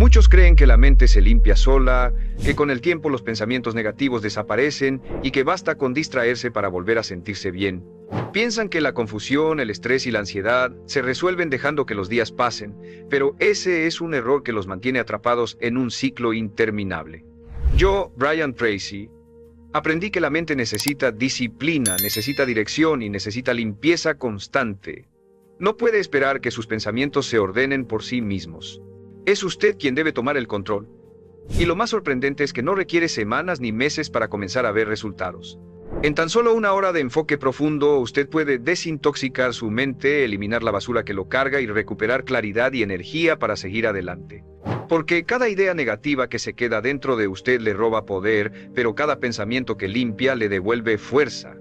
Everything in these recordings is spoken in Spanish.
Muchos creen que la mente se limpia sola, que con el tiempo los pensamientos negativos desaparecen y que basta con distraerse para volver a sentirse bien. Piensan que la confusión, el estrés y la ansiedad se resuelven dejando que los días pasen, pero ese es un error que los mantiene atrapados en un ciclo interminable. Yo, Brian Tracy, aprendí que la mente necesita disciplina, necesita dirección y necesita limpieza constante. No puede esperar que sus pensamientos se ordenen por sí mismos. Es usted quien debe tomar el control. Y lo más sorprendente es que no requiere semanas ni meses para comenzar a ver resultados. En tan solo una hora de enfoque profundo, usted puede desintoxicar su mente, eliminar la basura que lo carga y recuperar claridad y energía para seguir adelante. Porque cada idea negativa que se queda dentro de usted le roba poder, pero cada pensamiento que limpia le devuelve fuerza.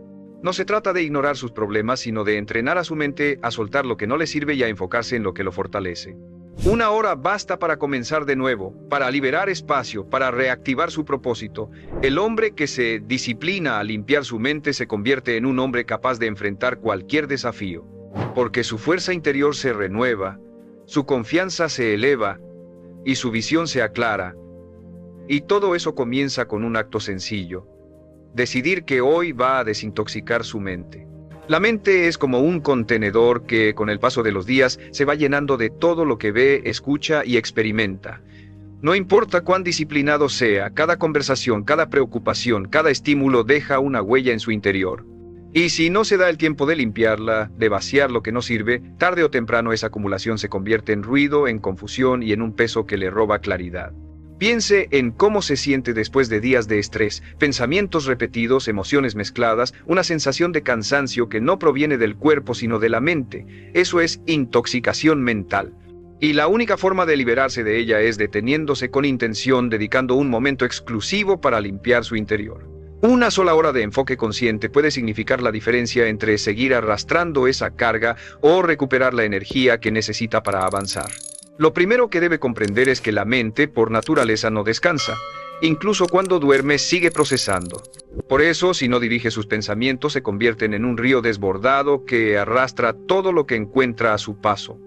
No se trata de ignorar sus problemas, sino de entrenar a su mente a soltar lo que no le sirve y a enfocarse en lo que lo fortalece. Una hora basta para comenzar de nuevo, para liberar espacio, para reactivar su propósito. El hombre que se disciplina a limpiar su mente se convierte en un hombre capaz de enfrentar cualquier desafío. Porque su fuerza interior se renueva, su confianza se eleva y su visión se aclara. Y todo eso comienza con un acto sencillo: decidir que hoy va a desintoxicar su mente. La mente es como un contenedor que, con el paso de los días, se va llenando de todo lo que ve, escucha y experimenta. No importa cuán disciplinado sea, cada conversación, cada preocupación, cada estímulo deja una huella en su interior. Y si no se da el tiempo de limpiarla, de vaciar lo que no sirve, tarde o temprano esa acumulación se convierte en ruido, en confusión y en un peso que le roba claridad. Piense en cómo se siente después de días de estrés, pensamientos repetidos, emociones mezcladas, una sensación de cansancio que no proviene del cuerpo sino de la mente. Eso es intoxicación mental. Y la única forma de liberarse de ella es deteniéndose con intención, dedicando un momento exclusivo para limpiar su interior. Una sola hora de enfoque consciente puede significar la diferencia entre seguir arrastrando esa carga o recuperar la energía que necesita para avanzar. Lo primero que debe comprender es que la mente, por naturaleza, no descansa. Incluso cuando duerme, sigue procesando. Por eso, si no dirige sus pensamientos, se convierten en un río desbordado que arrastra todo lo que encuentra a su paso.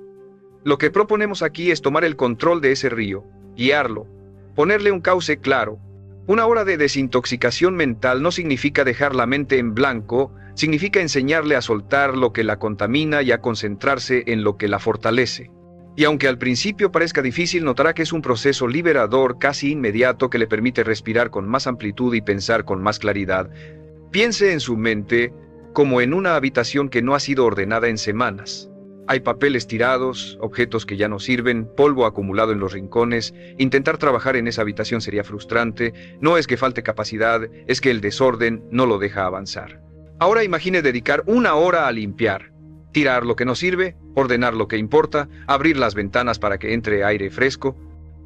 Lo que proponemos aquí es tomar el control de ese río, guiarlo, ponerle un cauce claro. Una hora de desintoxicación mental no significa dejar la mente en blanco, significa enseñarle a soltar lo que la contamina y a concentrarse en lo que la fortalece. Y aunque al principio parezca difícil, notará que es un proceso liberador casi inmediato que le permite respirar con más amplitud y pensar con más claridad. Piense en su mente como en una habitación que no ha sido ordenada en semanas. Hay papeles tirados, objetos que ya no sirven, polvo acumulado en los rincones. Intentar trabajar en esa habitación sería frustrante. No es que falte capacidad, es que el desorden no lo deja avanzar. Ahora imagine dedicar una hora a limpiar. Tirar lo que no sirve, ordenar lo que importa, abrir las ventanas para que entre aire fresco.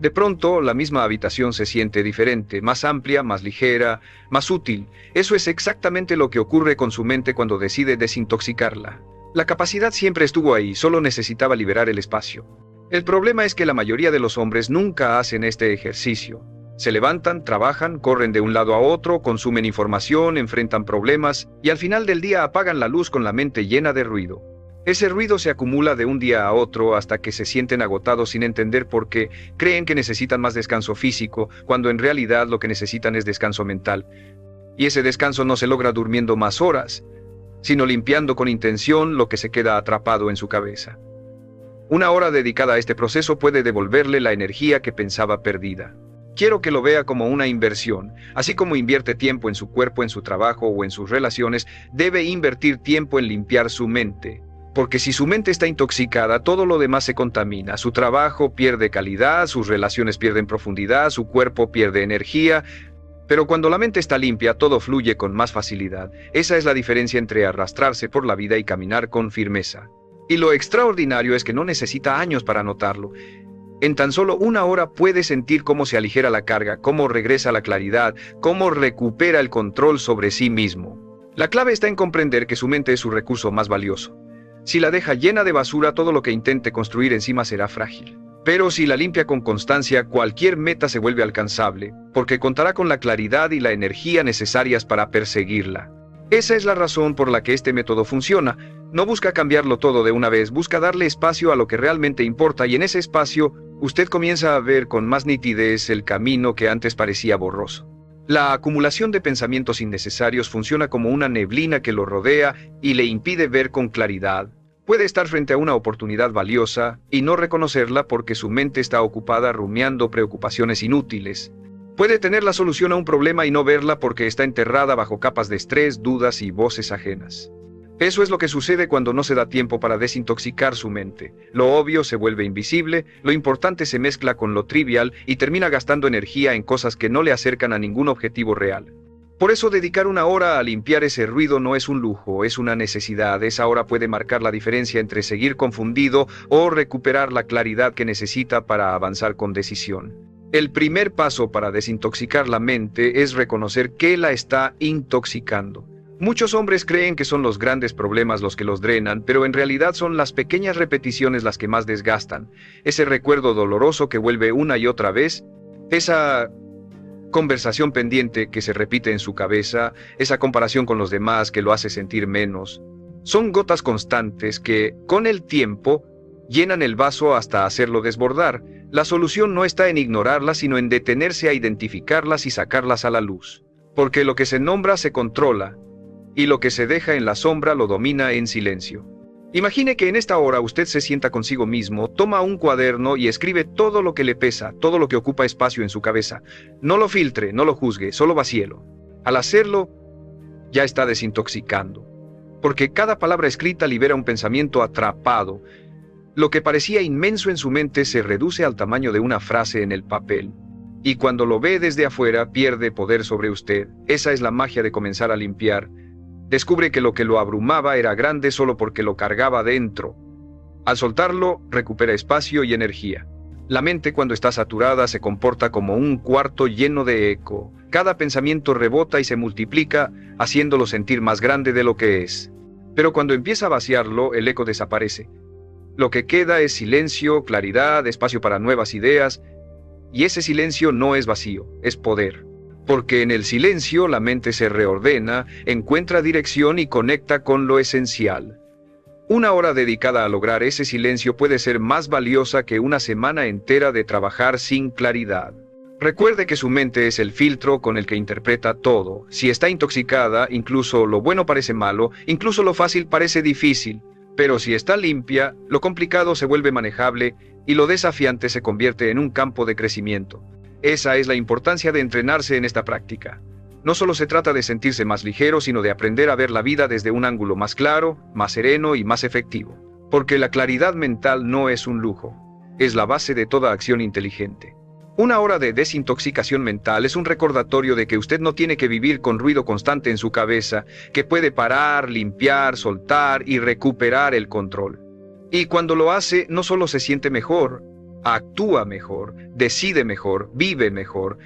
De pronto, la misma habitación se siente diferente, más amplia, más ligera, más útil. Eso es exactamente lo que ocurre con su mente cuando decide desintoxicarla. La capacidad siempre estuvo ahí, solo necesitaba liberar el espacio. El problema es que la mayoría de los hombres nunca hacen este ejercicio. Se levantan, trabajan, corren de un lado a otro, consumen información, enfrentan problemas y al final del día apagan la luz con la mente llena de ruido. Ese ruido se acumula de un día a otro hasta que se sienten agotados sin entender por qué. Creen que necesitan más descanso físico, cuando en realidad lo que necesitan es descanso mental. Y ese descanso no se logra durmiendo más horas, sino limpiando con intención lo que se queda atrapado en su cabeza. Una hora dedicada a este proceso puede devolverle la energía que pensaba perdida. Quiero que lo vea como una inversión. Así como invierte tiempo en su cuerpo, en su trabajo o en sus relaciones, debe invertir tiempo en limpiar su mente. Porque si su mente está intoxicada, todo lo demás se contamina. Su trabajo pierde calidad, sus relaciones pierden profundidad, su cuerpo pierde energía. Pero cuando la mente está limpia, todo fluye con más facilidad. Esa es la diferencia entre arrastrarse por la vida y caminar con firmeza. Y lo extraordinario es que no necesita años para notarlo. En tan solo una hora puede sentir cómo se aligera la carga, cómo regresa la claridad, cómo recupera el control sobre sí mismo. La clave está en comprender que su mente es su recurso más valioso. Si la deja llena de basura, todo lo que intente construir encima será frágil. Pero si la limpia con constancia, cualquier meta se vuelve alcanzable, porque contará con la claridad y la energía necesarias para perseguirla. Esa es la razón por la que este método funciona. No busca cambiarlo todo de una vez, busca darle espacio a lo que realmente importa y en ese espacio usted comienza a ver con más nitidez el camino que antes parecía borroso. La acumulación de pensamientos innecesarios funciona como una neblina que lo rodea y le impide ver con claridad. Puede estar frente a una oportunidad valiosa y no reconocerla porque su mente está ocupada rumiando preocupaciones inútiles. Puede tener la solución a un problema y no verla porque está enterrada bajo capas de estrés, dudas y voces ajenas. Eso es lo que sucede cuando no se da tiempo para desintoxicar su mente. Lo obvio se vuelve invisible, lo importante se mezcla con lo trivial y termina gastando energía en cosas que no le acercan a ningún objetivo real. Por eso dedicar una hora a limpiar ese ruido no es un lujo, es una necesidad. Esa hora puede marcar la diferencia entre seguir confundido o recuperar la claridad que necesita para avanzar con decisión. El primer paso para desintoxicar la mente es reconocer que la está intoxicando. Muchos hombres creen que son los grandes problemas los que los drenan, pero en realidad son las pequeñas repeticiones las que más desgastan. Ese recuerdo doloroso que vuelve una y otra vez, esa conversación pendiente que se repite en su cabeza, esa comparación con los demás que lo hace sentir menos. Son gotas constantes que, con el tiempo, llenan el vaso hasta hacerlo desbordar. La solución no está en ignorarlas, sino en detenerse a identificarlas y sacarlas a la luz. Porque lo que se nombra se controla, y lo que se deja en la sombra lo domina en silencio. Imagine que en esta hora usted se sienta consigo mismo, toma un cuaderno y escribe todo lo que le pesa, todo lo que ocupa espacio en su cabeza. No lo filtre, no lo juzgue, solo vacíelo. Al hacerlo, ya está desintoxicando. Porque cada palabra escrita libera un pensamiento atrapado. Lo que parecía inmenso en su mente se reduce al tamaño de una frase en el papel. Y cuando lo ve desde afuera, pierde poder sobre usted. Esa es la magia de comenzar a limpiar. Descubre que lo que lo abrumaba era grande solo porque lo cargaba dentro. Al soltarlo, recupera espacio y energía. La mente, cuando está saturada, se comporta como un cuarto lleno de eco. Cada pensamiento rebota y se multiplica, haciéndolo sentir más grande de lo que es. Pero cuando empieza a vaciarlo, el eco desaparece. Lo que queda es silencio, claridad, espacio para nuevas ideas, y ese silencio no es vacío, es poder. Porque en el silencio la mente se reordena, encuentra dirección y conecta con lo esencial. Una hora dedicada a lograr ese silencio puede ser más valiosa que una semana entera de trabajar sin claridad. Recuerde que su mente es el filtro con el que interpreta todo. Si está intoxicada, incluso lo bueno parece malo, incluso lo fácil parece difícil. Pero si está limpia, lo complicado se vuelve manejable y lo desafiante se convierte en un campo de crecimiento. Esa es la importancia de entrenarse en esta práctica. No solo se trata de sentirse más ligero, sino de aprender a ver la vida desde un ángulo más claro, más sereno y más efectivo. Porque la claridad mental no es un lujo, es la base de toda acción inteligente. Una hora de desintoxicación mental es un recordatorio de que usted no tiene que vivir con ruido constante en su cabeza, que puede parar, limpiar, soltar y recuperar el control. Y cuando lo hace, no solo se siente mejor, actúa mejor, decide mejor, vive mejor,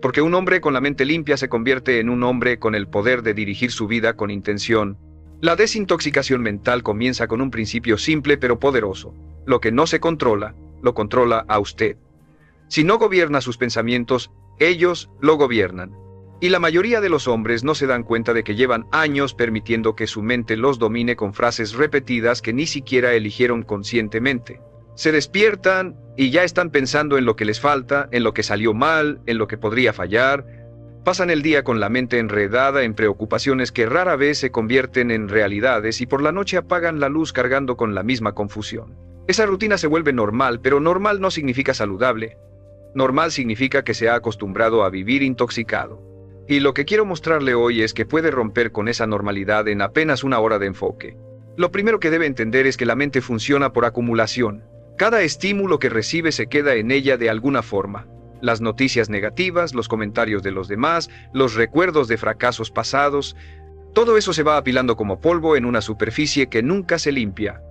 porque un hombre con la mente limpia se convierte en un hombre con el poder de dirigir su vida con intención. La desintoxicación mental comienza con un principio simple pero poderoso. Lo que no se controla, lo controla a usted. Si no gobierna sus pensamientos, ellos lo gobiernan. Y la mayoría de los hombres no se dan cuenta de que llevan años permitiendo que su mente los domine con frases repetidas que ni siquiera eligieron conscientemente. Se despiertan y ya están pensando en lo que les falta, en lo que salió mal, en lo que podría fallar. Pasan el día con la mente enredada en preocupaciones que rara vez se convierten en realidades y por la noche apagan la luz cargando con la misma confusión. Esa rutina se vuelve normal, pero normal no significa saludable. Normal significa que se ha acostumbrado a vivir intoxicado. Y lo que quiero mostrarle hoy es que puede romper con esa normalidad en apenas una hora de enfoque. Lo primero que debe entender es que la mente funciona por acumulación. Cada estímulo que recibe se queda en ella de alguna forma. Las noticias negativas, los comentarios de los demás, los recuerdos de fracasos pasados, todo eso se va apilando como polvo en una superficie que nunca se limpia.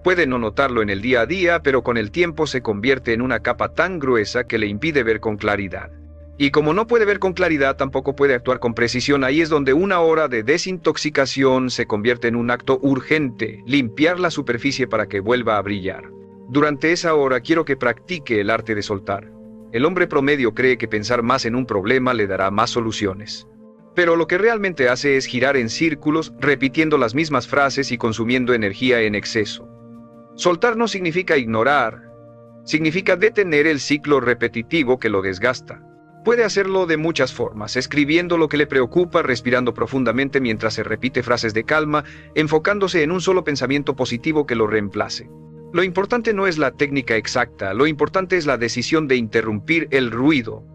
Puede no notarlo en el día a día, pero con el tiempo se convierte en una capa tan gruesa que le impide ver con claridad. Y como no puede ver con claridad, tampoco puede actuar con precisión. Ahí es donde una hora de desintoxicación se convierte en un acto urgente, limpiar la superficie para que vuelva a brillar. Durante esa hora quiero que practique el arte de soltar. El hombre promedio cree que pensar más en un problema le dará más soluciones. Pero lo que realmente hace es girar en círculos, repitiendo las mismas frases y consumiendo energía en exceso. Soltar no significa ignorar, Significa detener el ciclo repetitivo que lo desgasta. Puede hacerlo de muchas formas, escribiendo lo que le preocupa, respirando profundamente mientras se repite frases de calma, enfocándose en un solo pensamiento positivo que lo reemplace. Lo importante no es la técnica exacta, lo importante es la decisión de interrumpir el ruido.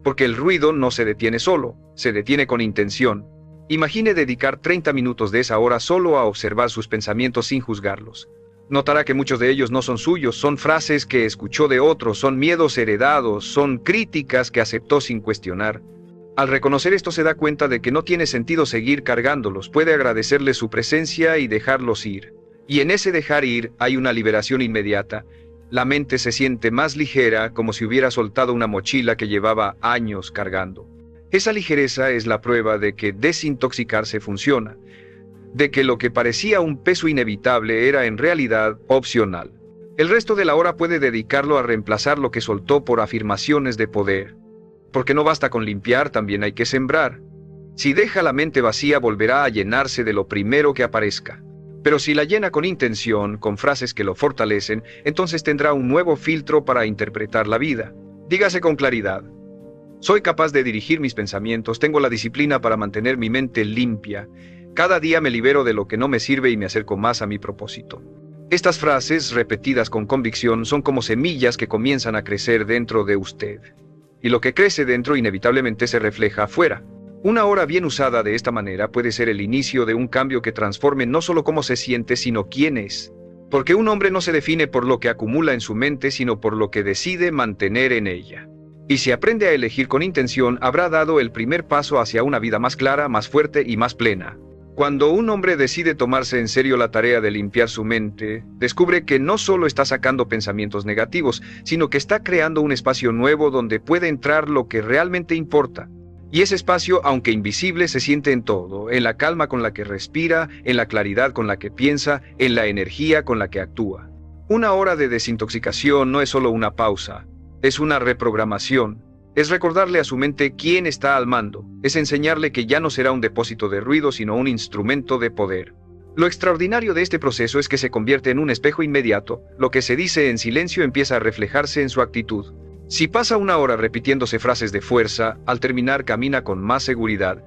Porque el ruido no se detiene solo, se detiene con intención. Imagine dedicar 30 minutos de esa hora solo a observar sus pensamientos sin juzgarlos. Notará que muchos de ellos no son suyos, son frases que escuchó de otros, son miedos heredados, son críticas que aceptó sin cuestionar. Al reconocer esto se da cuenta de que no tiene sentido seguir cargándolos, puede agradecerles su presencia y dejarlos ir. Y en ese dejar ir hay una liberación inmediata. La mente se siente más ligera, como si hubiera soltado una mochila que llevaba años cargando. Esa ligereza es la prueba de que desintoxicarse funciona, de que lo que parecía un peso inevitable era en realidad opcional. El resto de la hora puede dedicarlo a reemplazar lo que soltó por afirmaciones de poder. Porque no basta con limpiar, también hay que sembrar. Si deja la mente vacía, volverá a llenarse de lo primero que aparezca. Pero si la llena con intención, con frases que lo fortalecen, entonces tendrá un nuevo filtro para interpretar la vida. Dígase con claridad: soy capaz de dirigir mis pensamientos, tengo la disciplina para mantener mi mente limpia. Cada día me libero de lo que no me sirve y me acerco más a mi propósito. Estas frases, repetidas con convicción, son como semillas que comienzan a crecer dentro de usted. Y lo que crece dentro inevitablemente se refleja afuera. Una hora bien usada de esta manera puede ser el inicio de un cambio que transforme no solo cómo se siente, sino quién es. Porque un hombre no se define por lo que acumula en su mente, sino por lo que decide mantener en ella. Y si aprende a elegir con intención, habrá dado el primer paso hacia una vida más clara, más fuerte y más plena. Cuando un hombre decide tomarse en serio la tarea de limpiar su mente, descubre que no solo está sacando pensamientos negativos, sino que está creando un espacio nuevo donde puede entrar lo que realmente importa. Y ese espacio, aunque invisible, se siente en todo, en la calma con la que respira, en la claridad con la que piensa, en la energía con la que actúa. Una hora de desintoxicación no es solo una pausa, es una reprogramación. Es recordarle a su mente quién está al mando, es enseñarle que ya no será un depósito de ruido, sino un instrumento de poder. Lo extraordinario de este proceso es que se convierte en un espejo inmediato, lo que se dice en silencio empieza a reflejarse en su actitud. Si pasa una hora repitiéndose frases de fuerza, al terminar camina con más seguridad.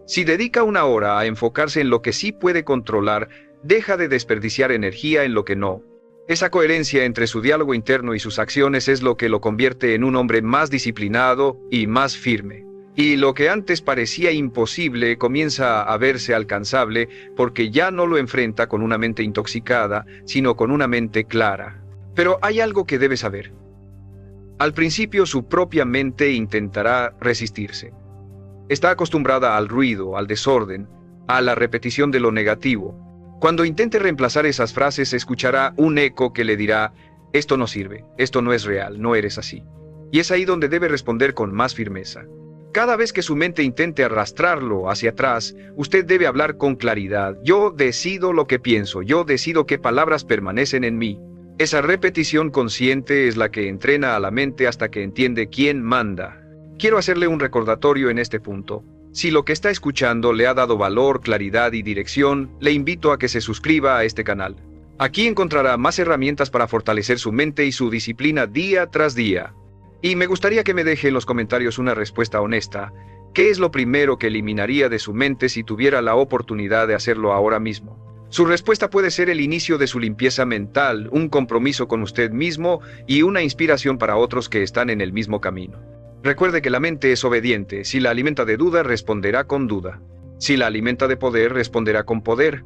Si dedica una hora a enfocarse en lo que sí puede controlar, deja de desperdiciar energía en lo que no. Esa coherencia entre su diálogo interno y sus acciones es lo que lo convierte en un hombre más disciplinado y más firme. Y lo que antes parecía imposible comienza a verse alcanzable porque ya no lo enfrenta con una mente intoxicada, sino con una mente clara. Pero hay algo que debe saber. Al principio su propia mente intentará resistirse. Está acostumbrada al ruido, al desorden, a la repetición de lo negativo. Cuando intente reemplazar esas frases, escuchará un eco que le dirá: esto no sirve, esto no es real, no eres así. Y es ahí donde debe responder con más firmeza. Cada vez que su mente intente arrastrarlo hacia atrás, usted debe hablar con claridad: yo decido lo que pienso, yo decido qué palabras permanecen en mí. Esa repetición consciente es la que entrena a la mente hasta que entiende quién manda. Quiero hacerle un recordatorio en este punto. Si lo que está escuchando le ha dado valor, claridad y dirección, le invito a que se suscriba a este canal. Aquí encontrará más herramientas para fortalecer su mente y su disciplina día tras día. Y me gustaría que me deje en los comentarios una respuesta honesta. ¿Qué es lo primero que eliminaría de su mente si tuviera la oportunidad de hacerlo ahora mismo? Su respuesta puede ser el inicio de su limpieza mental, un compromiso con usted mismo y una inspiración para otros que están en el mismo camino. Recuerde que la mente es obediente. Si la alimenta de duda, responderá con duda. Si la alimenta de poder, responderá con poder.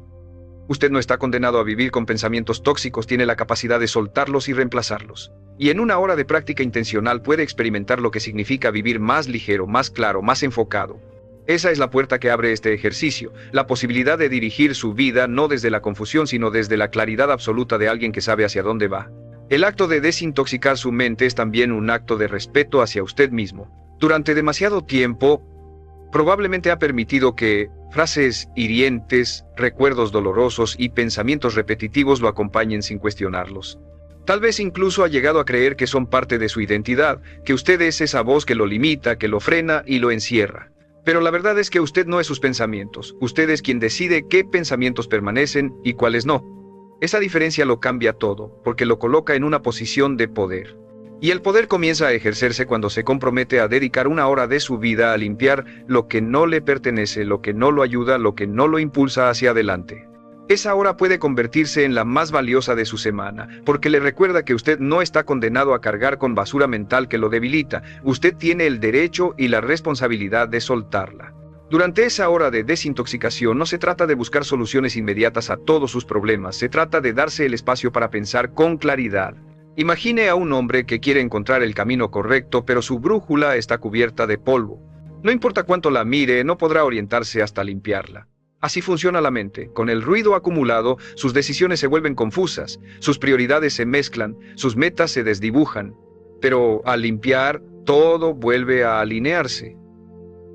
Usted no está condenado a vivir con pensamientos tóxicos, tiene la capacidad de soltarlos y reemplazarlos. Y en una hora de práctica intencional puede experimentar lo que significa vivir más ligero, más claro, más enfocado. Esa es la puerta que abre este ejercicio, la posibilidad de dirigir su vida no desde la confusión, sino desde la claridad absoluta de alguien que sabe hacia dónde va. El acto de desintoxicar su mente es también un acto de respeto hacia usted mismo. Durante demasiado tiempo, probablemente ha permitido que frases hirientes, recuerdos dolorosos y pensamientos repetitivos lo acompañen sin cuestionarlos. Tal vez incluso ha llegado a creer que son parte de su identidad, que usted es esa voz que lo limita, que lo frena y lo encierra. Pero la verdad es que usted no es sus pensamientos. Usted es quien decide qué pensamientos permanecen y cuáles no. Esa diferencia lo cambia todo, porque lo coloca en una posición de poder. Y el poder comienza a ejercerse cuando se compromete a dedicar una hora de su vida a limpiar lo que no le pertenece, lo que no lo ayuda, lo que no lo impulsa hacia adelante. Esa hora puede convertirse en la más valiosa de su semana, porque le recuerda que usted no está condenado a cargar con basura mental que lo debilita. Usted tiene el derecho y la responsabilidad de soltarla. Durante esa hora de desintoxicación no se trata de buscar soluciones inmediatas a todos sus problemas, se trata de darse el espacio para pensar con claridad. Imagine a un hombre que quiere encontrar el camino correcto, pero su brújula está cubierta de polvo. No importa cuánto la mire, no podrá orientarse hasta limpiarla. Así funciona la mente. Con el ruido acumulado, sus decisiones se vuelven confusas, sus prioridades se mezclan, sus metas se desdibujan. Pero al limpiar, todo vuelve a alinearse.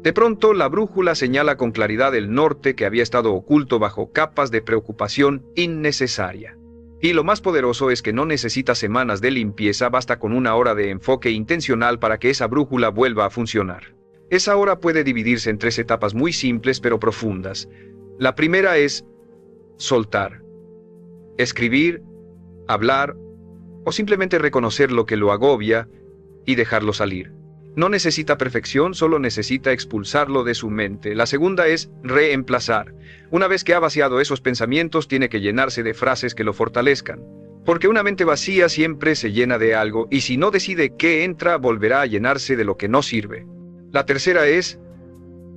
De pronto, la brújula señala con claridad el norte que había estado oculto bajo capas de preocupación innecesaria. Y lo más poderoso es que no necesita semanas de limpieza, basta con una hora de enfoque intencional para que esa brújula vuelva a funcionar. Esa hora puede dividirse en 3 etapas muy simples pero profundas. La primera es soltar, escribir, hablar o simplemente reconocer lo que lo agobia y dejarlo salir. No necesita perfección, solo necesita expulsarlo de su mente. La segunda es reemplazar. Una vez que ha vaciado esos pensamientos, tiene que llenarse de frases que lo fortalezcan. Porque una mente vacía siempre se llena de algo, y si no decide qué entra, volverá a llenarse de lo que no sirve. La tercera es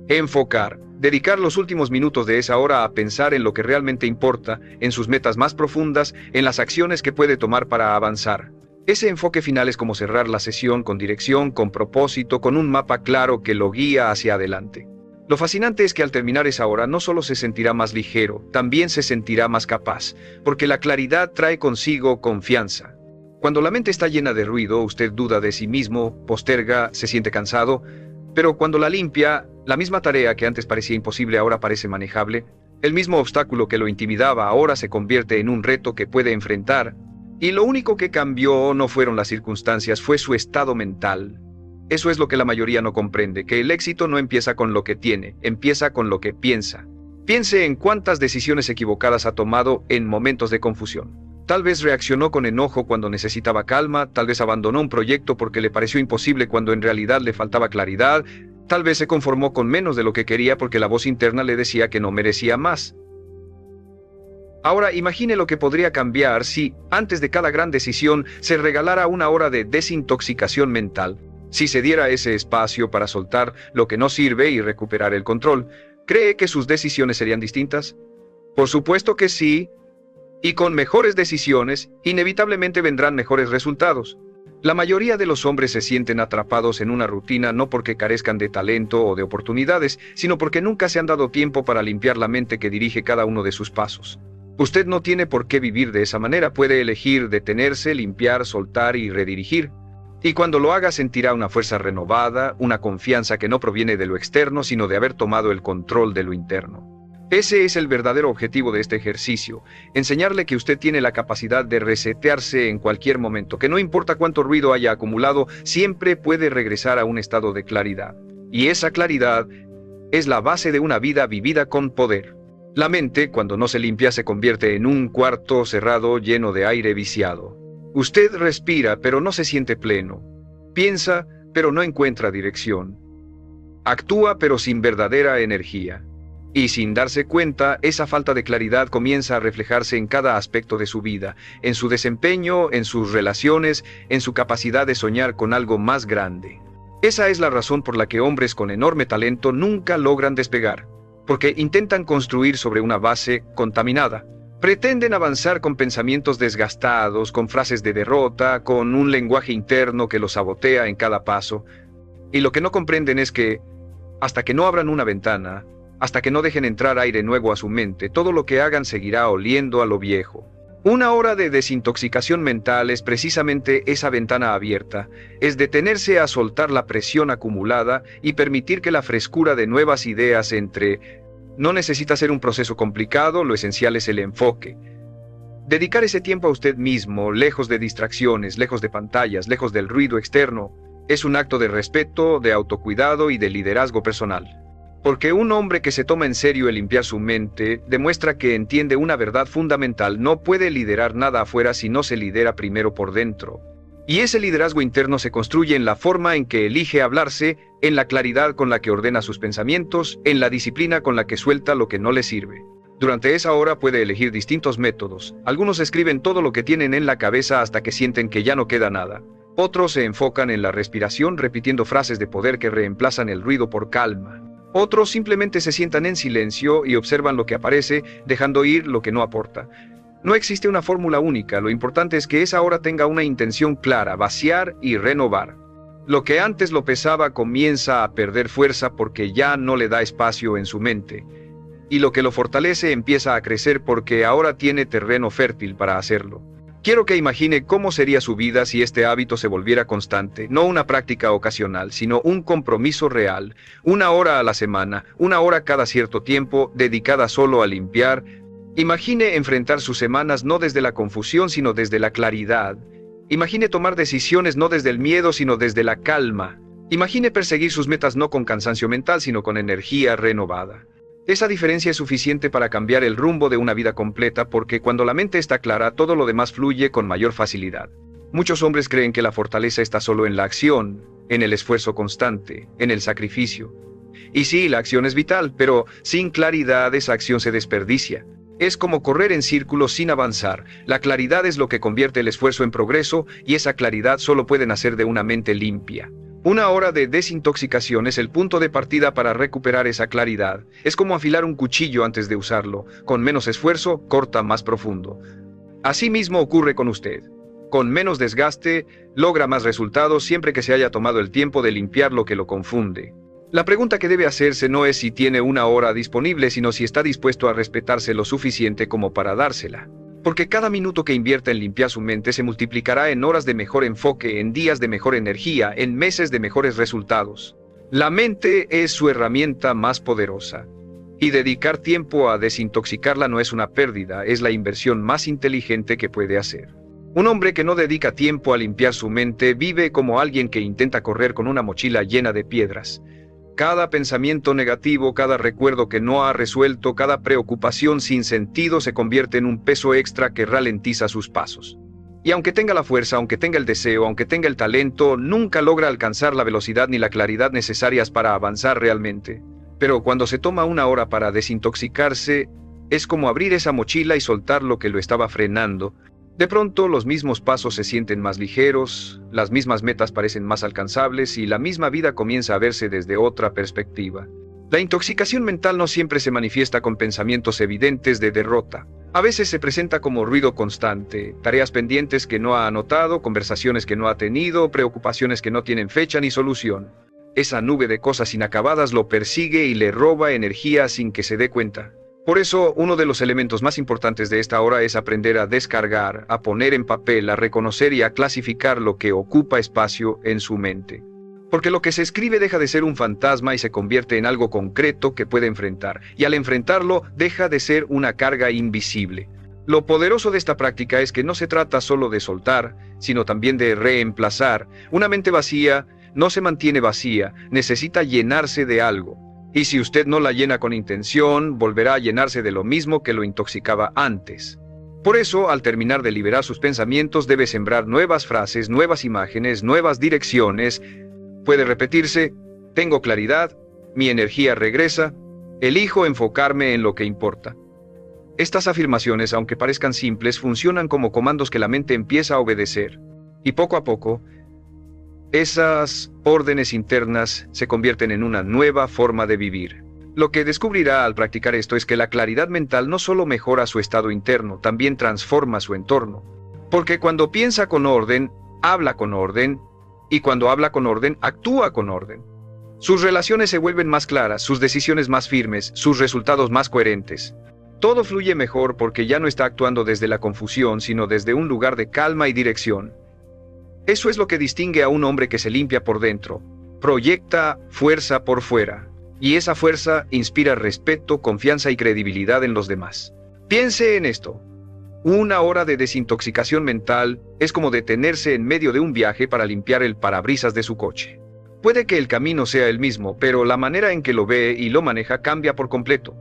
enfocar. Dedicar los últimos minutos de esa hora a pensar en lo que realmente importa, en sus metas más profundas, en las acciones que puede tomar para avanzar. Ese enfoque final es como cerrar la sesión con dirección, con propósito, con un mapa claro que lo guía hacia adelante. Lo fascinante es que al terminar esa hora no solo se sentirá más ligero, también se sentirá más capaz, porque la claridad trae consigo confianza. Cuando la mente está llena de ruido, usted duda de sí mismo, posterga, se siente cansado, pero cuando la limpia, la misma tarea que antes parecía imposible ahora parece manejable. El mismo obstáculo que lo intimidaba ahora se convierte en un reto que puede enfrentar. Y lo único que cambió no fueron las circunstancias, fue su estado mental. Eso es lo que la mayoría no comprende, que el éxito no empieza con lo que tiene, empieza con lo que piensa. Piense en cuántas decisiones equivocadas ha tomado en momentos de confusión. Tal vez reaccionó con enojo cuando necesitaba calma, tal vez abandonó un proyecto porque le pareció imposible cuando en realidad le faltaba claridad, tal vez se conformó con menos de lo que quería porque la voz interna le decía que no merecía más. Ahora imagine lo que podría cambiar si, antes de cada gran decisión, se regalara una hora de desintoxicación mental. Si se diera ese espacio para soltar lo que no sirve y recuperar el control, ¿cree que sus decisiones serían distintas? Por supuesto que sí, y con mejores decisiones, inevitablemente vendrán mejores resultados. La mayoría de los hombres se sienten atrapados en una rutina no porque carezcan de talento o de oportunidades, sino porque nunca se han dado tiempo para limpiar la mente que dirige cada uno de sus pasos. Usted no tiene por qué vivir de esa manera, puede elegir detenerse, limpiar, soltar y redirigir. Y cuando lo haga sentirá una fuerza renovada, una confianza que no proviene de lo externo, sino de haber tomado el control de lo interno. Ese es el verdadero objetivo de este ejercicio, enseñarle que usted tiene la capacidad de resetearse en cualquier momento, que no importa cuánto ruido haya acumulado, siempre puede regresar a un estado de claridad. Y esa claridad es la base de una vida vivida con poder. La mente, cuando no se limpia, se convierte en un cuarto cerrado lleno de aire viciado. Usted respira, pero no se siente pleno. Piensa, pero no encuentra dirección. Actúa, pero sin verdadera energía. Y sin darse cuenta, esa falta de claridad comienza a reflejarse en cada aspecto de su vida, en su desempeño, en sus relaciones, en su capacidad de soñar con algo más grande. Esa es la razón por la que hombres con enorme talento nunca logran despegar. Porque intentan construir sobre una base contaminada. Pretenden avanzar con pensamientos desgastados, con frases de derrota, con un lenguaje interno que los sabotea en cada paso. Y lo que no comprenden es que, hasta que no abran una ventana, hasta que no dejen entrar aire nuevo a su mente, todo lo que hagan seguirá oliendo a lo viejo. Una hora de desintoxicación mental es precisamente esa ventana abierta, es detenerse a soltar la presión acumulada y permitir que la frescura de nuevas ideas entre. No necesita ser un proceso complicado, lo esencial es el enfoque. Dedicar ese tiempo a usted mismo, lejos de distracciones, lejos de pantallas, lejos del ruido externo, es un acto de respeto, de autocuidado y de liderazgo personal. Porque un hombre que se toma en serio el limpiar su mente demuestra que entiende una verdad fundamental: no puede liderar nada afuera si no se lidera primero por dentro. Y ese liderazgo interno se construye en la forma en que elige hablarse, en la claridad con la que ordena sus pensamientos, en la disciplina con la que suelta lo que no le sirve. Durante esa hora puede elegir distintos métodos. Algunos escriben todo lo que tienen en la cabeza hasta que sienten que ya no queda nada. Otros se enfocan en la respiración, repitiendo frases de poder que reemplazan el ruido por calma. Otros simplemente se sientan en silencio y observan lo que aparece, dejando ir lo que no aporta. No existe una fórmula única, lo importante es que esa hora tenga una intención clara: vaciar y renovar. Lo que antes lo pesaba comienza a perder fuerza porque ya no le da espacio en su mente. Y lo que lo fortalece empieza a crecer porque ahora tiene terreno fértil para hacerlo. Quiero que imagine cómo sería su vida si este hábito se volviera constante, no una práctica ocasional, sino un compromiso real, 1 hora a la semana, 1 hora cada cierto tiempo, dedicada solo a limpiar. Imagine enfrentar sus semanas no desde la confusión, sino desde la claridad. Imagine tomar decisiones no desde el miedo, sino desde la calma. Imagine perseguir sus metas no con cansancio mental, sino con energía renovada. Esa diferencia es suficiente para cambiar el rumbo de una vida completa, porque cuando la mente está clara, todo lo demás fluye con mayor facilidad. Muchos hombres creen que la fortaleza está solo en la acción, en el esfuerzo constante, en el sacrificio. Y sí, la acción es vital, pero sin claridad esa acción se desperdicia. Es como correr en círculos sin avanzar. La claridad es lo que convierte el esfuerzo en progreso, y esa claridad solo puede nacer de una mente limpia. 1 hora de desintoxicación es el punto de partida para recuperar esa claridad. Es como afilar un cuchillo antes de usarlo. Con menos esfuerzo, corta más profundo. Así mismo ocurre con usted. Con menos desgaste, logra más resultados siempre que se haya tomado el tiempo de limpiar lo que lo confunde. La pregunta que debe hacerse no es si tiene 1 hora disponible, sino si está dispuesto a respetarse lo suficiente como para dársela. Porque cada minuto que invierta en limpiar su mente se multiplicará en horas de mejor enfoque, en días de mejor energía, en meses de mejores resultados. La mente es su herramienta más poderosa. Y dedicar tiempo a desintoxicarla no es una pérdida, es la inversión más inteligente que puede hacer. Un hombre que no dedica tiempo a limpiar su mente vive como alguien que intenta correr con una mochila llena de piedras. Cada pensamiento negativo, cada recuerdo que no ha resuelto, cada preocupación sin sentido se convierte en un peso extra que ralentiza sus pasos. Y aunque tenga la fuerza, aunque tenga el deseo, aunque tenga el talento, nunca logra alcanzar la velocidad ni la claridad necesarias para avanzar realmente. Pero cuando se toma 1 hora para desintoxicarse, es como abrir esa mochila y soltar lo que lo estaba frenando. De pronto los mismos pasos se sienten más ligeros, las mismas metas parecen más alcanzables y la misma vida comienza a verse desde otra perspectiva. La intoxicación mental no siempre se manifiesta con pensamientos evidentes de derrota. A veces se presenta como ruido constante, tareas pendientes que no ha anotado, conversaciones que no ha tenido, preocupaciones que no tienen fecha ni solución. Esa nube de cosas inacabadas lo persigue y le roba energía sin que se dé cuenta. Por eso, uno de los elementos más importantes de esta hora es aprender a descargar, a poner en papel, a reconocer y a clasificar lo que ocupa espacio en su mente. Porque lo que se escribe deja de ser un fantasma y se convierte en algo concreto que puede enfrentar, y al enfrentarlo deja de ser una carga invisible. Lo poderoso de esta práctica es que no se trata solo de soltar, sino también de reemplazar. Una mente vacía no se mantiene vacía, necesita llenarse de algo. Y si usted no la llena con intención, volverá a llenarse de lo mismo que lo intoxicaba antes. Por eso, al terminar de liberar sus pensamientos, debe sembrar nuevas frases, nuevas imágenes, nuevas direcciones. Puede repetirse: tengo claridad, mi energía regresa, elijo enfocarme en lo que importa. Estas afirmaciones, aunque parezcan simples, funcionan como comandos que la mente empieza a obedecer. Y poco a poco, esas órdenes internas se convierten en una nueva forma de vivir. Lo que descubrirá al practicar esto es que la claridad mental no solo mejora su estado interno, también transforma su entorno. Porque cuando piensa con orden, habla con orden, y cuando habla con orden, actúa con orden. Sus relaciones se vuelven más claras, sus decisiones más firmes, sus resultados más coherentes. Todo fluye mejor porque ya no está actuando desde la confusión, sino desde un lugar de calma y dirección. Eso es lo que distingue a un hombre que se limpia por dentro. Proyecta fuerza por fuera. Y esa fuerza inspira respeto, confianza y credibilidad en los demás. Piense en esto. 1 hora de desintoxicación mental es como detenerse en medio de un viaje para limpiar el parabrisas de su coche. Puede que el camino sea el mismo, pero la manera en que lo ve y lo maneja cambia por completo.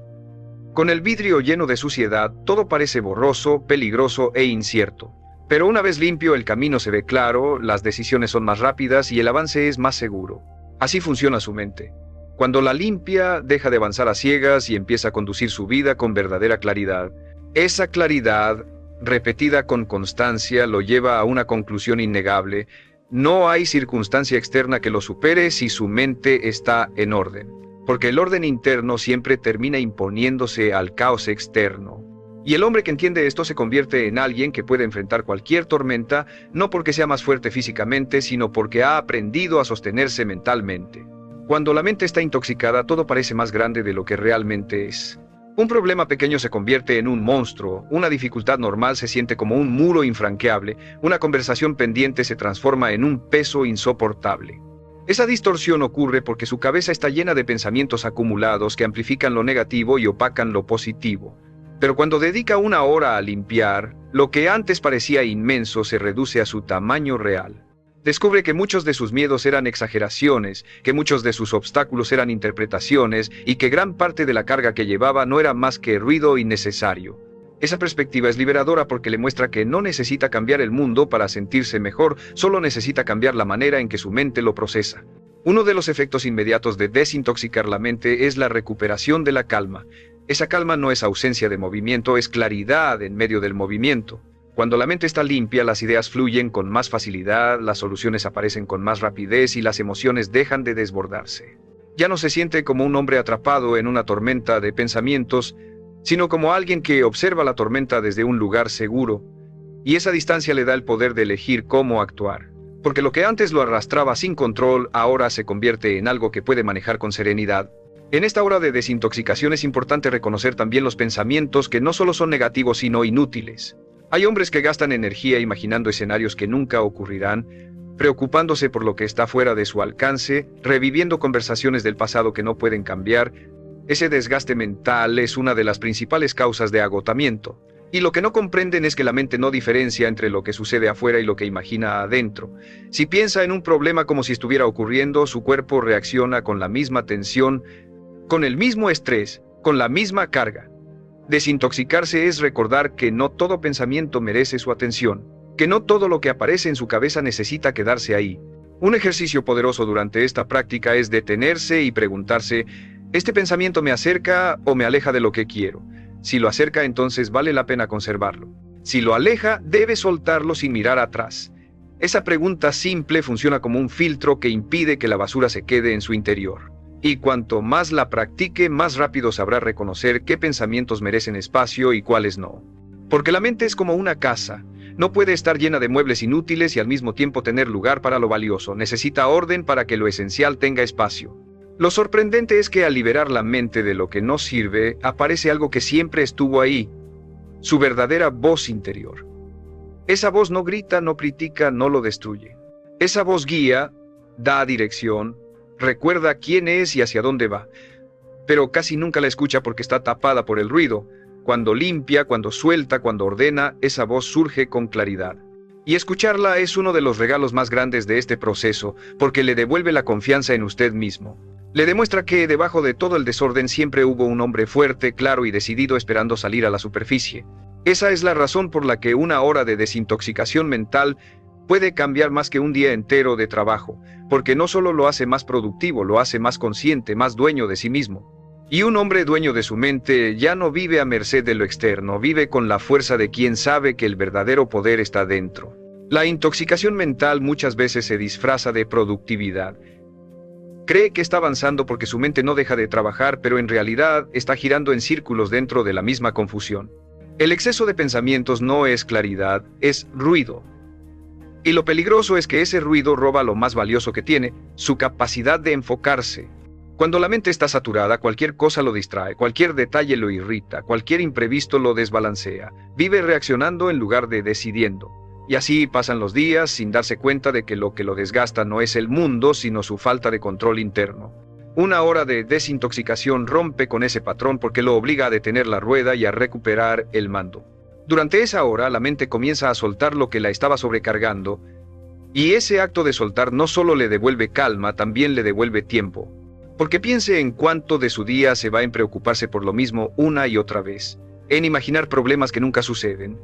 Con el vidrio lleno de suciedad, todo parece borroso, peligroso e incierto. Pero una vez limpio, el camino se ve claro, las decisiones son más rápidas y el avance es más seguro. Así funciona su mente. Cuando la limpia, deja de avanzar a ciegas y empieza a conducir su vida con verdadera claridad. Esa claridad, repetida con constancia, lo lleva a una conclusión innegable. No hay circunstancia externa que lo supere si su mente está en orden, porque el orden interno siempre termina imponiéndose al caos externo. Y el hombre que entiende esto se convierte en alguien que puede enfrentar cualquier tormenta, no porque sea más fuerte físicamente, sino porque ha aprendido a sostenerse mentalmente. Cuando la mente está intoxicada, todo parece más grande de lo que realmente es. Un problema pequeño se convierte en un monstruo, una dificultad normal se siente como un muro infranqueable, una conversación pendiente se transforma en un peso insoportable. Esa distorsión ocurre porque su cabeza está llena de pensamientos acumulados que amplifican lo negativo y opacan lo positivo. Pero cuando dedica una hora a limpiar, lo que antes parecía inmenso se reduce a su tamaño real. Descubre que muchos de sus miedos eran exageraciones, que muchos de sus obstáculos eran interpretaciones y que gran parte de la carga que llevaba no era más que ruido innecesario. Esa perspectiva es liberadora porque le muestra que no necesita cambiar el mundo para sentirse mejor, solo necesita cambiar la manera en que su mente lo procesa. Uno de los efectos inmediatos de desintoxicar la mente es la recuperación de la calma. Esa calma no es ausencia de movimiento, es claridad en medio del movimiento. Cuando la mente está limpia, las ideas fluyen con más facilidad, las soluciones aparecen con más rapidez y las emociones dejan de desbordarse. Ya no se siente como un hombre atrapado en una tormenta de pensamientos, sino como alguien que observa la tormenta desde un lugar seguro, y esa distancia le da el poder de elegir cómo actuar. Porque lo que antes lo arrastraba sin control, ahora se convierte en algo que puede manejar con serenidad. En esta hora de desintoxicación es importante reconocer también los pensamientos que no solo son negativos sino inútiles. Hay hombres que gastan energía imaginando escenarios que nunca ocurrirán, preocupándose por lo que está fuera de su alcance, reviviendo conversaciones del pasado que no pueden cambiar. Ese desgaste mental es una de las principales causas de agotamiento. Y lo que no comprenden es que la mente no diferencia entre lo que sucede afuera y lo que imagina adentro. Si piensa en un problema como si estuviera ocurriendo, su cuerpo reacciona con la misma tensión, con el mismo estrés, con la misma carga. Desintoxicarse es recordar que no todo pensamiento merece su atención, que no todo lo que aparece en su cabeza necesita quedarse ahí. Un ejercicio poderoso durante esta práctica es detenerse y preguntarse, ¿este pensamiento me acerca o me aleja de lo que quiero? Si lo acerca, entonces vale la pena conservarlo. Si lo aleja, debe soltarlo sin mirar atrás. Esa pregunta simple funciona como un filtro que impide que la basura se quede en su interior. Y cuanto más la practique, más rápido sabrá reconocer qué pensamientos merecen espacio y cuáles no. Porque la mente es como una casa. No puede estar llena de muebles inútiles y al mismo tiempo tener lugar para lo valioso. Necesita orden para que lo esencial tenga espacio. Lo sorprendente es que al liberar la mente de lo que no sirve, aparece algo que siempre estuvo ahí, su verdadera voz interior. Esa voz no grita, no critica, no lo destruye. Esa voz guía, da dirección, recuerda quién es y hacia dónde va, pero casi nunca la escucha porque está tapada por el ruido. Cuando limpia, cuando suelta, cuando ordena, esa voz surge con claridad. Y escucharla es uno de los regalos más grandes de este proceso, porque le devuelve la confianza en usted mismo. Le demuestra que debajo de todo el desorden siempre hubo un hombre fuerte, claro y decidido esperando salir a la superficie. Esa es la razón por la que una hora de desintoxicación mental puede cambiar más que un día entero de trabajo, porque no solo lo hace más productivo, lo hace más consciente, más dueño de sí mismo. Y un hombre dueño de su mente ya no vive a merced de lo externo, vive con la fuerza de quien sabe que el verdadero poder está dentro. La intoxicación mental muchas veces se disfraza de productividad. Cree que está avanzando porque su mente no deja de trabajar, pero en realidad está girando en círculos dentro de la misma confusión. El exceso de pensamientos no es claridad, es ruido. Y lo peligroso es que ese ruido roba lo más valioso que tiene, su capacidad de enfocarse. Cuando la mente está saturada, cualquier cosa lo distrae, cualquier detalle lo irrita, cualquier imprevisto lo desbalancea. Vive reaccionando en lugar de decidiendo. Y así pasan los días sin darse cuenta de que lo desgasta no es el mundo, sino su falta de control interno. Una hora de desintoxicación rompe con ese patrón porque lo obliga a detener la rueda y a recuperar el mando. Durante esa hora, la mente comienza a soltar lo que la estaba sobrecargando, Y ese acto de soltar no solo le devuelve calma, también le devuelve tiempo. Porque piense en cuánto de su día se va en preocuparse por lo mismo una y otra vez, en imaginar problemas que nunca suceden,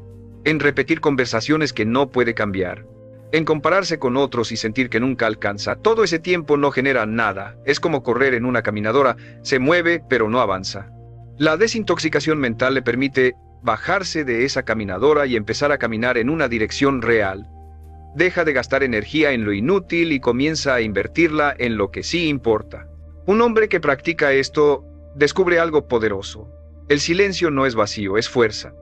en repetir conversaciones que no puede cambiar, en compararse con otros y sentir que nunca alcanza. Todo ese tiempo no genera nada, es como correr en una caminadora, se mueve pero no avanza. La desintoxicación mental le permite bajarse de esa caminadora y empezar a caminar en una dirección real. Deja de gastar energía en lo inútil y comienza a invertirla en lo que sí importa. Un hombre que practica esto descubre algo poderoso. El silencio no es vacío, es fuerza.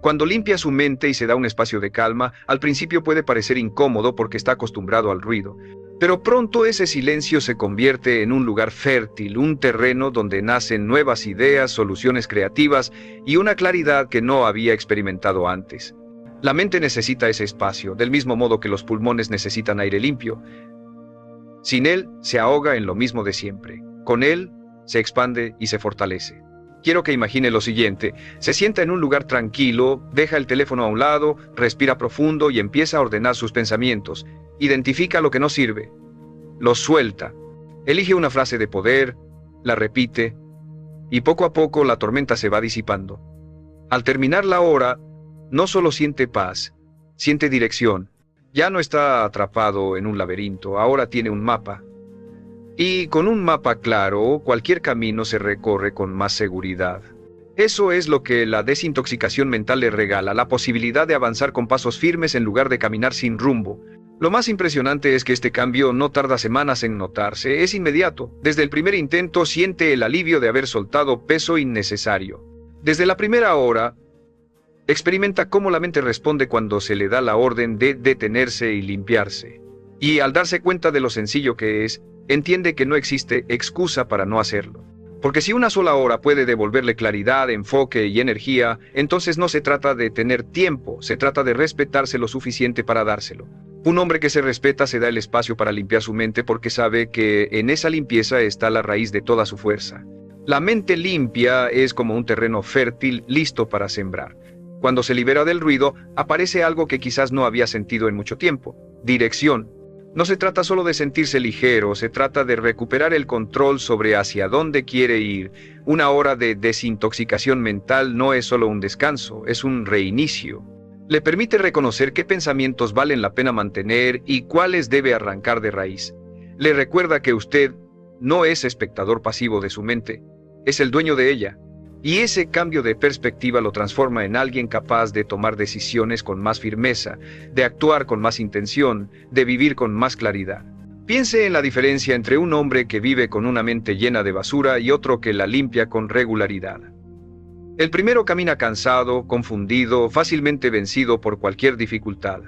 Cuando limpia su mente y se da un espacio de calma, al principio puede parecer incómodo porque está acostumbrado al ruido. Pero pronto ese silencio se convierte en un lugar fértil, un terreno donde nacen nuevas ideas, soluciones creativas y una claridad que no había experimentado antes. La mente necesita ese espacio, del mismo modo que los pulmones necesitan aire limpio. Sin él, se ahoga en lo mismo de siempre. Con él, se expande y se fortalece. Quiero que imagine lo siguiente: se sienta en un lugar tranquilo, deja el teléfono a un lado, respira profundo y empieza a ordenar sus pensamientos. Identifica lo que no sirve, lo suelta. Elige una frase de poder, la repite, y poco a poco la tormenta se va disipando. Al terminar la hora, no solo siente paz, siente dirección. Ya no está atrapado en un laberinto, ahora tiene un mapa. Y con un mapa claro, cualquier camino se recorre con más seguridad. Eso es lo que la desintoxicación mental le regala, la posibilidad de avanzar con pasos firmes en lugar de caminar sin rumbo. Lo más impresionante es que este cambio no tarda semanas en notarse, es inmediato. Desde el primer intento siente el alivio de haber soltado peso innecesario. Desde la primera hora, experimenta cómo la mente responde cuando se le da la orden de detenerse y limpiarse. Y al darse cuenta de lo sencillo que es, entiende que no existe excusa para no hacerlo. Porque si una sola hora puede devolverle claridad, enfoque y energía, entonces no se trata de tener tiempo, se trata de respetarse lo suficiente para dárselo. Un hombre que se respeta se da el espacio para limpiar su mente porque sabe que en esa limpieza está la raíz de toda su fuerza. La mente limpia es como un terreno fértil listo para sembrar. Cuando se libera del ruido, aparece algo que quizás no había sentido en mucho tiempo: dirección. No se trata solo de sentirse ligero, se trata de recuperar el control sobre hacia dónde quiere ir. Una hora de desintoxicación mental no es solo un descanso, es un reinicio. Le permite reconocer qué pensamientos valen la pena mantener y cuáles debe arrancar de raíz. Le recuerda que usted no es espectador pasivo de su mente, es el dueño de ella. Y ese cambio de perspectiva lo transforma en alguien capaz de tomar decisiones con más firmeza, de actuar con más intención, de vivir con más claridad. Piense en la diferencia entre un hombre que vive con una mente llena de basura y otro que la limpia con regularidad. El primero camina cansado, confundido, fácilmente vencido por cualquier dificultad.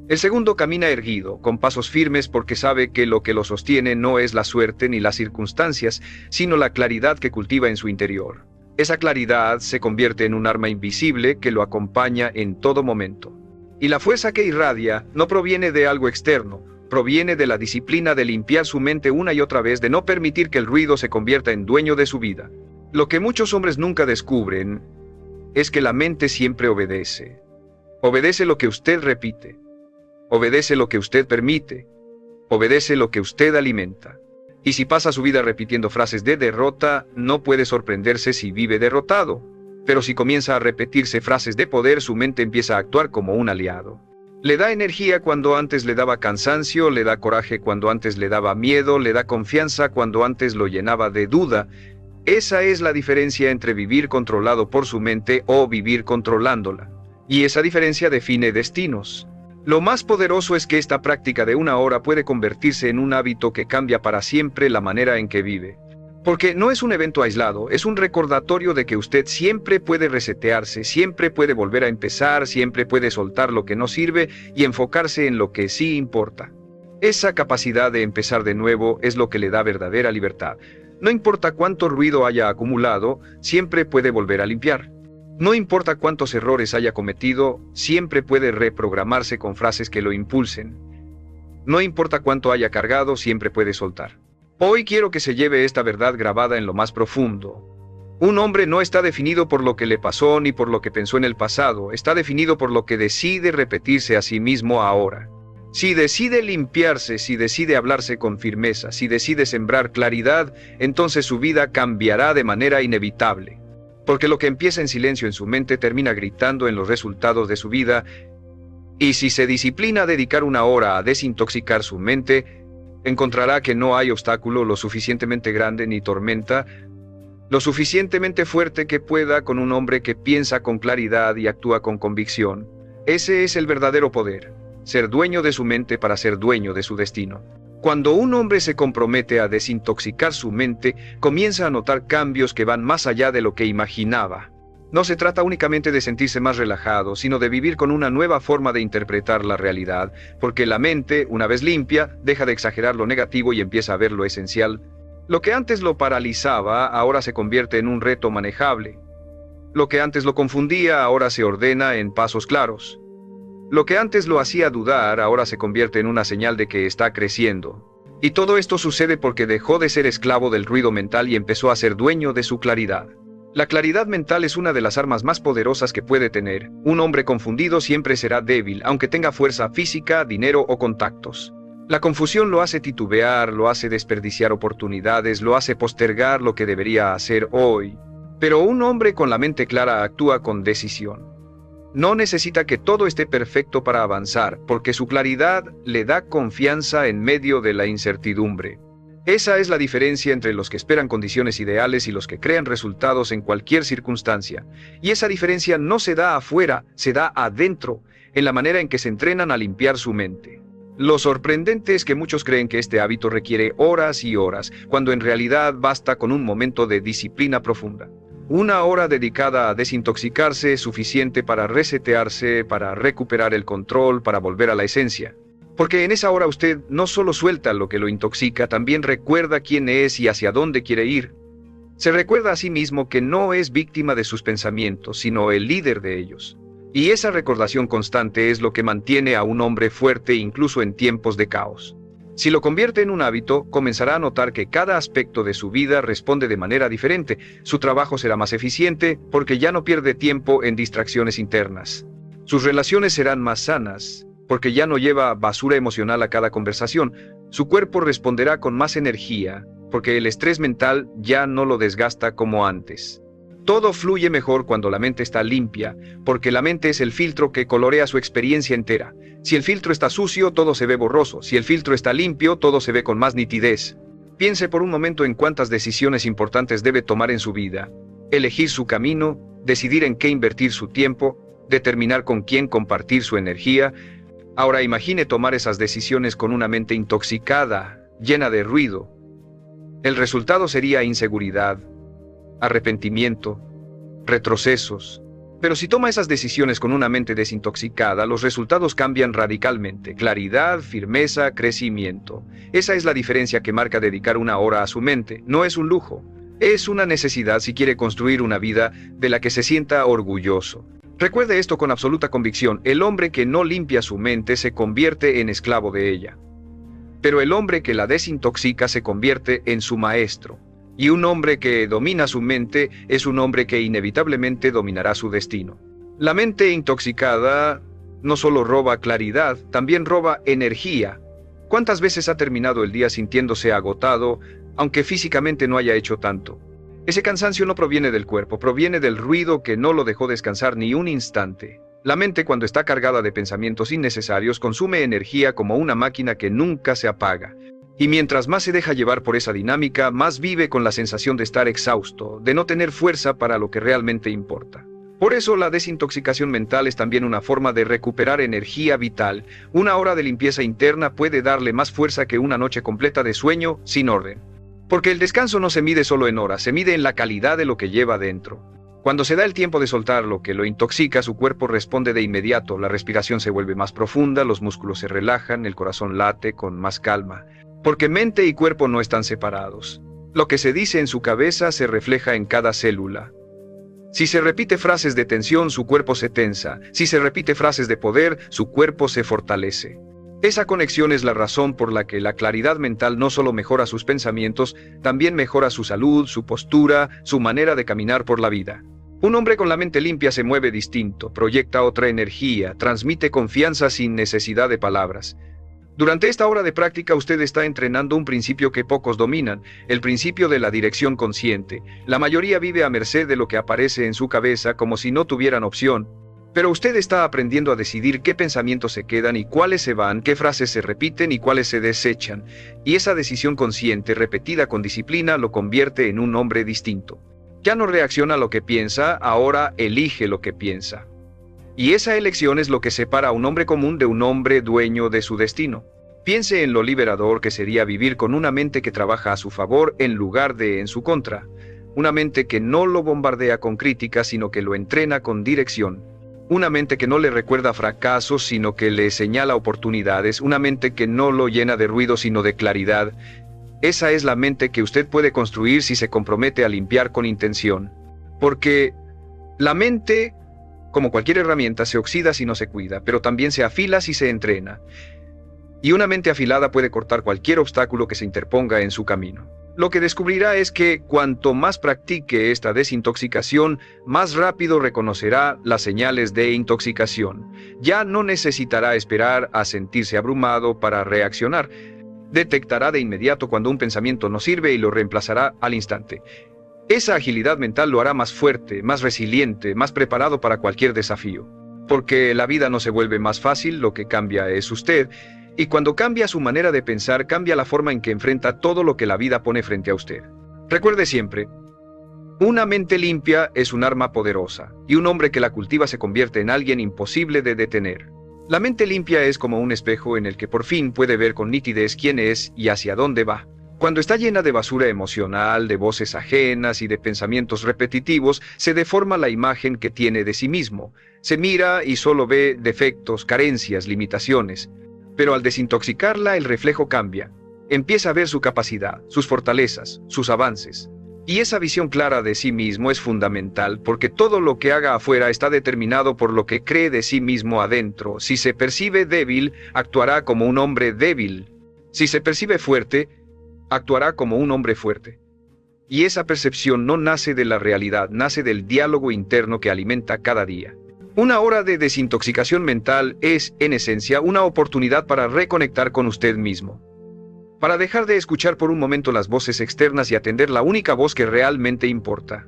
El segundo camina erguido, con pasos firmes porque sabe que lo que lo sostiene no es la suerte ni las circunstancias, sino la claridad que cultiva en su interior. Esa claridad se convierte en un arma invisible que lo acompaña en todo momento. Y la fuerza que irradia no proviene de algo externo, proviene de la disciplina de limpiar su mente una y otra vez, de no permitir que el ruido se convierta en dueño de su vida. Lo que muchos hombres nunca descubren es que la mente siempre obedece. Obedece lo que usted repite, obedece lo que usted permite, obedece lo que usted alimenta. Y si pasa su vida repitiendo frases de derrota, no puede sorprenderse si vive derrotado. Pero si comienza a repetirse frases de poder, su mente empieza a actuar como un aliado. Le da energía cuando antes le daba cansancio, le da coraje cuando antes le daba miedo, le da confianza cuando antes lo llenaba de duda. Esa es la diferencia entre vivir controlado por su mente o vivir controlándola. Y esa diferencia define destinos. Lo más poderoso es que esta práctica de una hora puede convertirse en un hábito que cambia para siempre la manera en que vive. Porque no es un evento aislado, es un recordatorio de que usted siempre puede resetearse, siempre puede volver a empezar, siempre puede soltar lo que no sirve y enfocarse en lo que sí importa. Esa capacidad de empezar de nuevo es lo que le da verdadera libertad. No importa cuánto ruido haya acumulado, siempre puede volver a limpiar. No importa cuántos errores haya cometido, siempre puede reprogramarse con frases que lo impulsen. No importa cuánto haya cargado, siempre puede soltar. Hoy quiero que se lleve esta verdad grabada en lo más profundo. Un hombre no está definido por lo que le pasó ni por lo que pensó en el pasado, está definido por lo que decide repetirse a sí mismo ahora. Si decide limpiarse, si decide hablarse con firmeza, si decide sembrar claridad, entonces su vida cambiará de manera inevitable. Porque lo que empieza en silencio en su mente termina gritando en los resultados de su vida, y si se disciplina a dedicar una hora a desintoxicar su mente, encontrará que no hay obstáculo lo suficientemente grande ni tormenta lo suficientemente fuerte que pueda con un hombre que piensa con claridad y actúa con convicción. Ese es el verdadero poder, ser dueño de su mente para ser dueño de su destino. Cuando un hombre se compromete a desintoxicar su mente, comienza a notar cambios que van más allá de lo que imaginaba. No se trata únicamente de sentirse más relajado, sino de vivir con una nueva forma de interpretar la realidad, porque la mente, una vez limpia, deja de exagerar lo negativo y empieza a ver lo esencial. Lo que antes lo paralizaba, ahora se convierte en un reto manejable. Lo que antes lo confundía, ahora se ordena en pasos claros. Lo que antes lo hacía dudar, ahora se convierte en una señal de que está creciendo. Y todo esto sucede porque dejó de ser esclavo del ruido mental y empezó a ser dueño de su claridad. La claridad mental es una de las armas más poderosas que puede tener. Un hombre confundido siempre será débil, aunque tenga fuerza física, dinero o contactos. La confusión lo hace titubear, lo hace desperdiciar oportunidades, lo hace postergar lo que debería hacer hoy. Pero un hombre con la mente clara actúa con decisión. No necesita que todo esté perfecto para avanzar, porque su claridad le da confianza en medio de la incertidumbre. Esa es la diferencia entre los que esperan condiciones ideales y los que crean resultados en cualquier circunstancia. Y esa diferencia no se da afuera, se da adentro, en la manera en que se entrenan a limpiar su mente. Lo sorprendente es que muchos creen que este hábito requiere horas y horas, cuando en realidad basta con un momento de disciplina profunda. Una hora dedicada a desintoxicarse es suficiente para resetearse, para recuperar el control, para volver a la esencia. Porque en esa hora usted no solo suelta lo que lo intoxica, también recuerda quién es y hacia dónde quiere ir. Se recuerda a sí mismo que no es víctima de sus pensamientos, sino el líder de ellos. Y esa recordación constante es lo que mantiene a un hombre fuerte incluso en tiempos de caos. Si lo convierte en un hábito, comenzará a notar que cada aspecto de su vida responde de manera diferente. Su trabajo será más eficiente porque ya no pierde tiempo en distracciones internas. Sus relaciones serán más sanas porque ya no lleva basura emocional a cada conversación. Su cuerpo responderá con más energía porque el estrés mental ya no lo desgasta como antes. Todo fluye mejor cuando la mente está limpia, porque la mente es el filtro que colorea su experiencia entera. Si el filtro está sucio, todo se ve borroso. Si el filtro está limpio, todo se ve con más nitidez. Piense por un momento en cuántas decisiones importantes debe tomar en su vida. Elegir su camino, decidir en qué invertir su tiempo, determinar con quién compartir su energía. Ahora imagine tomar esas decisiones con una mente intoxicada, llena de ruido. El resultado sería inseguridad, arrepentimiento, retrocesos. Pero si toma esas decisiones con una mente desintoxicada, los resultados cambian radicalmente. Claridad, firmeza, crecimiento. Esa es la diferencia que marca dedicar una hora a su mente. No es un lujo, es una necesidad si quiere construir una vida de la que se sienta orgulloso. Recuerde esto con absoluta convicción: el hombre que no limpia su mente se convierte en esclavo de ella. Pero el hombre que la desintoxica se convierte en su maestro. Y un hombre que domina su mente es un hombre que inevitablemente dominará su destino. La mente intoxicada no solo roba claridad, también roba energía. ¿Cuántas veces ha terminado el día sintiéndose agotado, aunque físicamente no haya hecho tanto? Ese cansancio no proviene del cuerpo, proviene del ruido que no lo dejó descansar ni un instante. La mente, cuando está cargada de pensamientos innecesarios, consume energía como una máquina que nunca se apaga. Y mientras más se deja llevar por esa dinámica, más vive con la sensación de estar exhausto, de no tener fuerza para lo que realmente importa. Por eso la desintoxicación mental es también una forma de recuperar energía vital. Una hora de limpieza interna puede darle más fuerza que una noche completa de sueño sin orden. Porque el descanso no se mide solo en horas, se mide en la calidad de lo que lleva dentro. Cuando se da el tiempo de soltar lo que lo intoxica, su cuerpo responde de inmediato, la respiración se vuelve más profunda, los músculos se relajan, el corazón late con más calma. Porque mente y cuerpo no están separados. Lo que se dice en su cabeza se refleja en cada célula. Si se repite frases de tensión, su cuerpo se tensa. Si se repite frases de poder, su cuerpo se fortalece. Esa conexión es la razón por la que la claridad mental no solo mejora sus pensamientos, también mejora su salud, su postura, su manera de caminar por la vida. Un hombre con la mente limpia se mueve distinto, proyecta otra energía, transmite confianza sin necesidad de palabras. Durante esta hora de práctica usted está entrenando un principio que pocos dominan, el principio de la dirección consciente. La mayoría vive a merced de lo que aparece en su cabeza como si no tuvieran opción. Pero usted está aprendiendo a decidir qué pensamientos se quedan y cuáles se van, qué frases se repiten y cuáles se desechan. Y esa decisión consciente, repetida con disciplina, lo convierte en un hombre distinto. Ya no reacciona a lo que piensa, ahora elige lo que piensa. Y esa elección es lo que separa a un hombre común de un hombre dueño de su destino. Piense en lo liberador que sería vivir con una mente que trabaja a su favor en lugar de en su contra. Una mente que no lo bombardea con críticas, sino que lo entrena con dirección. Una mente que no le recuerda fracasos, sino que le señala oportunidades. Una mente que no lo llena de ruido, sino de claridad. Esa es la mente que usted puede construir si se compromete a limpiar con intención. Porque la mente, como cualquier herramienta, se oxida si no se cuida, pero también se afila si se entrena. Y una mente afilada puede cortar cualquier obstáculo que se interponga en su camino. Lo que descubrirá es que cuanto más practique esta desintoxicación, más rápido reconocerá las señales de intoxicación. Ya no necesitará esperar a sentirse abrumado para reaccionar. Detectará de inmediato cuando un pensamiento no sirve y lo reemplazará al instante. Esa agilidad mental lo hará más fuerte, más resiliente, más preparado para cualquier desafío. Porque la vida no se vuelve más fácil, lo que cambia es usted. Y cuando cambia su manera de pensar, cambia la forma en que enfrenta todo lo que la vida pone frente a usted. Recuerde siempre, una mente limpia es un arma poderosa, y un hombre que la cultiva se convierte en alguien imposible de detener. La mente limpia es como un espejo en el que por fin puede ver con nitidez quién es y hacia dónde va. Cuando está llena de basura emocional, de voces ajenas y de pensamientos repetitivos, se deforma la imagen que tiene de sí mismo. Se mira y solo ve defectos, carencias, limitaciones. Pero al desintoxicarla, el reflejo cambia. Empieza a ver su capacidad, sus fortalezas, sus avances. Y esa visión clara de sí mismo es fundamental, porque todo lo que haga afuera está determinado por lo que cree de sí mismo adentro. Si se percibe débil, actuará como un hombre débil. Si se percibe fuerte, actuará como un hombre fuerte. Y esa percepción no nace de la realidad, nace del diálogo interno que alimenta cada día. Una hora de desintoxicación mental es, en esencia, una oportunidad para reconectar con usted mismo. Para dejar de escuchar por un momento las voces externas y atender la única voz que realmente importa.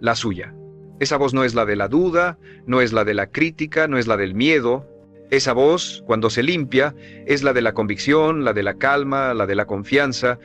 La suya. Esa voz no es la de la duda, no es la de la crítica, no es la del miedo. Esa voz, cuando se limpia, es la de la convicción, la de la calma, la de la confianza,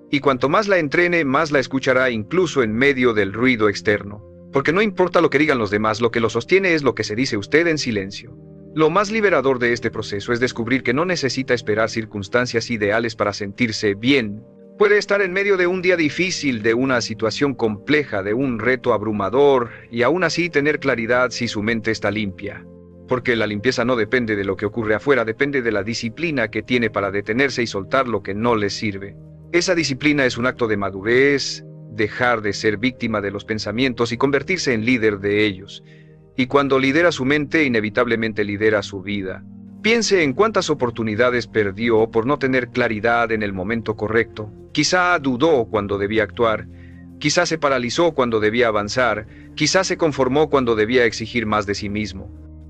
y cuanto más la entrene, más la escuchará incluso en medio del ruido externo. Porque no importa lo que digan los demás, lo que lo sostiene es lo que se dice usted en silencio. Lo más liberador de este proceso es descubrir que no necesita esperar circunstancias ideales para sentirse bien. Puede estar en medio de un día difícil, de una situación compleja, de un reto abrumador, y aún así tener claridad si su mente está limpia. Porque la limpieza no depende de lo que ocurre afuera, depende de la disciplina que tiene para detenerse y soltar lo que no le sirve. Esa disciplina es un acto de madurez, dejar de ser víctima de los pensamientos y convertirse en líder de ellos. Y cuando lidera su mente, inevitablemente lidera su vida. Piense en cuántas oportunidades perdió por no tener claridad en el momento correcto. Quizá dudó cuando debía actuar. Quizá se paralizó cuando debía avanzar. Quizá se conformó cuando debía exigir más de sí mismo.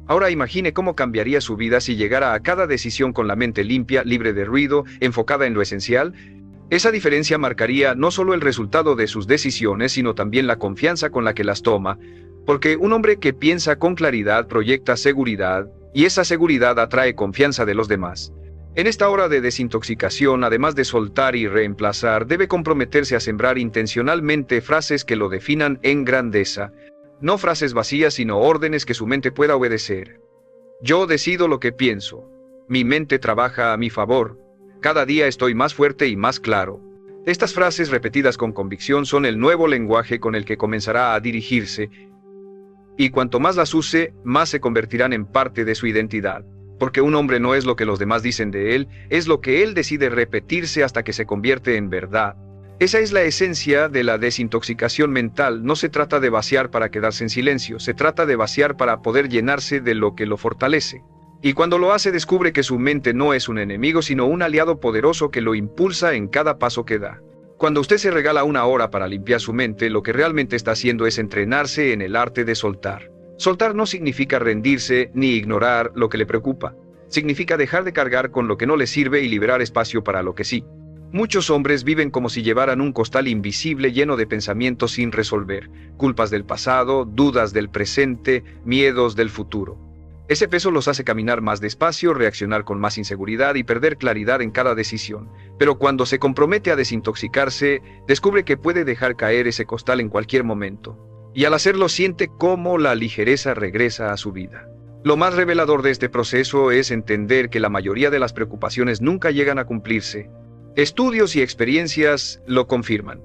Ahora imagine cómo cambiaría su vida si llegara a cada decisión con la mente limpia, libre de ruido, enfocada en lo esencial. Esa diferencia marcaría no solo el resultado de sus decisiones, sino también la confianza con la que las toma, porque un hombre que piensa con claridad proyecta seguridad, y esa seguridad atrae confianza de los demás. En esta hora de desintoxicación, además de soltar y reemplazar, debe comprometerse a sembrar intencionalmente frases que lo definan en grandeza. No frases vacías, sino órdenes que su mente pueda obedecer. Yo decido lo que pienso. Mi mente trabaja a mi favor. Cada día estoy más fuerte y más claro. Estas frases repetidas con convicción son el nuevo lenguaje con el que comenzará a dirigirse, y cuanto más las use, más se convertirán en parte de su identidad. Porque un hombre no es lo que los demás dicen de él, es lo que él decide repetirse hasta que se convierte en verdad. Esa es la esencia de la desintoxicación mental. No se trata de vaciar para quedarse en silencio, se trata de vaciar para poder llenarse de lo que lo fortalece. Y cuando lo hace, descubre que su mente no es un enemigo, sino un aliado poderoso que lo impulsa en cada paso que da. Cuando usted se regala una hora para limpiar su mente, lo que realmente está haciendo es entrenarse en el arte de soltar. Soltar no significa rendirse ni ignorar lo que le preocupa. Significa dejar de cargar con lo que no les sirve y liberar espacio para lo que sí. Muchos hombres viven como si llevaran un costal invisible lleno de pensamientos sin resolver, culpas del pasado, dudas del presente, miedos del futuro. Ese peso los hace caminar más despacio, reaccionar con más inseguridad y perder claridad en cada decisión. Pero cuando se compromete a desintoxicarse, descubre que puede dejar caer ese costal en cualquier momento. Y al hacerlo siente cómo la ligereza regresa a su vida. Lo más revelador de este proceso es entender que la mayoría de las preocupaciones nunca llegan a cumplirse. Estudios y experiencias lo confirman.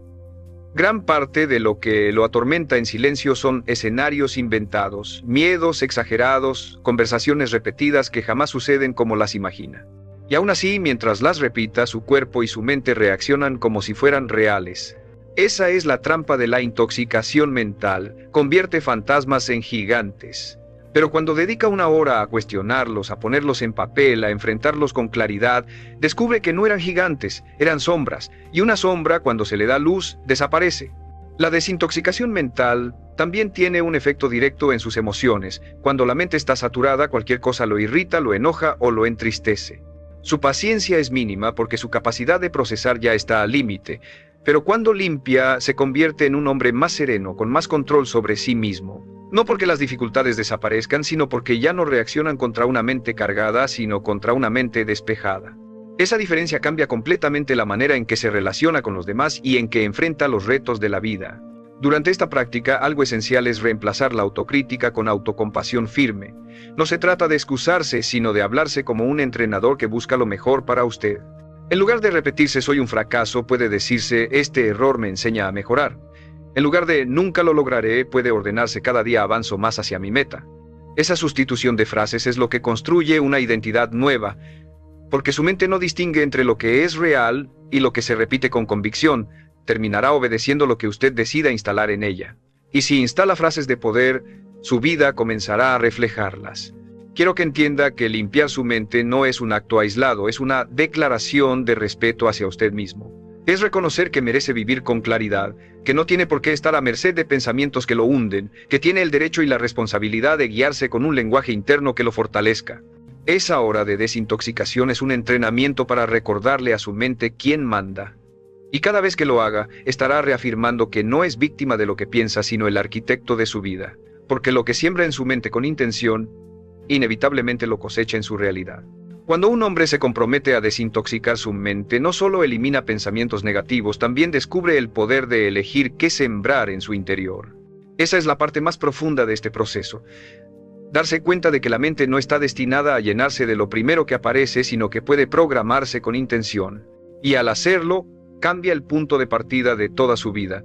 Gran parte de lo que lo atormenta en silencio son escenarios inventados, miedos exagerados, conversaciones repetidas que jamás suceden como las imagina. Y aún así, mientras las repita, su cuerpo y su mente reaccionan como si fueran reales. Esa es la trampa de la intoxicación mental, convierte fantasmas en gigantes. Pero cuando dedica una hora a cuestionarlos, a ponerlos en papel, a enfrentarlos con claridad, descubre que no eran gigantes, eran sombras, y una sombra, cuando se le da luz, desaparece. La desintoxicación mental también tiene un efecto directo en sus emociones. Cuando la mente está saturada, cualquier cosa lo irrita, lo enoja o lo entristece. Su paciencia es mínima porque su capacidad de procesar ya está al límite, pero cuando limpia, se convierte en un hombre más sereno, con más control sobre sí mismo. No porque las dificultades desaparezcan, sino porque ya no reaccionan contra una mente cargada, sino contra una mente despejada. Esa diferencia cambia completamente la manera en que se relaciona con los demás y en que enfrenta los retos de la vida. Durante esta práctica, algo esencial es reemplazar la autocrítica con autocompasión firme. No se trata de excusarse, sino de hablarse como un entrenador que busca lo mejor para usted. En lugar de repetirse "soy un fracaso", puede decirse "este error me enseña a mejorar". En lugar de "nunca lo lograré", puede ordenarse "cada día avanzo más hacia mi meta". Esa sustitución de frases es lo que construye una identidad nueva, porque su mente no distingue entre lo que es real y lo que se repite con convicción. Terminará obedeciendo lo que usted decida instalar en ella. Y si instala frases de poder, su vida comenzará a reflejarlas. Quiero que entienda que limpiar su mente no es un acto aislado, es una declaración de respeto hacia usted mismo. Es reconocer que merece vivir con claridad, que no tiene por qué estar a merced de pensamientos que lo hunden, que tiene el derecho y la responsabilidad de guiarse con un lenguaje interno que lo fortalezca. Esa hora de desintoxicación es un entrenamiento para recordarle a su mente quién manda. Y cada vez que lo haga, estará reafirmando que no es víctima de lo que piensa, sino el arquitecto de su vida. Porque lo que siembra en su mente con intención, inevitablemente lo cosecha en su realidad. Cuando un hombre se compromete a desintoxicar su mente, no solo elimina pensamientos negativos, también descubre el poder de elegir qué sembrar en su interior. Esa es la parte más profunda de este proceso. Darse cuenta de que la mente no está destinada a llenarse de lo primero que aparece, sino que puede programarse con intención. Y al hacerlo, cambia el punto de partida de toda su vida.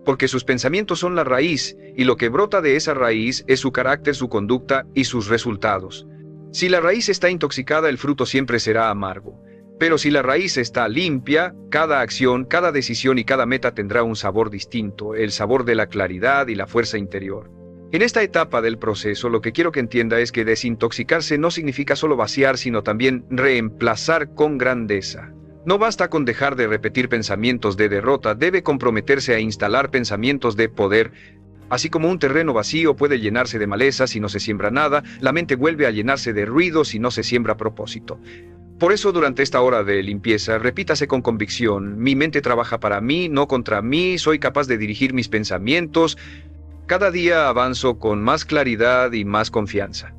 Porque sus pensamientos son la raíz, y lo que brota de esa raíz es su carácter, su conducta y sus resultados. Si la raíz está intoxicada, el fruto siempre será amargo. Pero si la raíz está limpia, cada acción, cada decisión y cada meta tendrá un sabor distinto, el sabor de la claridad y la fuerza interior. En esta etapa del proceso, lo que quiero que entienda es que desintoxicarse no significa solo vaciar, sino también reemplazar con grandeza. No basta con dejar de repetir pensamientos de derrota, debe comprometerse a instalar pensamientos de poder. Así como un terreno vacío puede llenarse de maleza si no se siembra nada, la mente vuelve a llenarse de ruido si no se siembra propósito. Por eso, durante esta hora de limpieza, repítase con convicción: mi mente trabaja para mí, no contra mí, soy capaz de dirigir mis pensamientos. Cada día avanzo con más claridad y más confianza.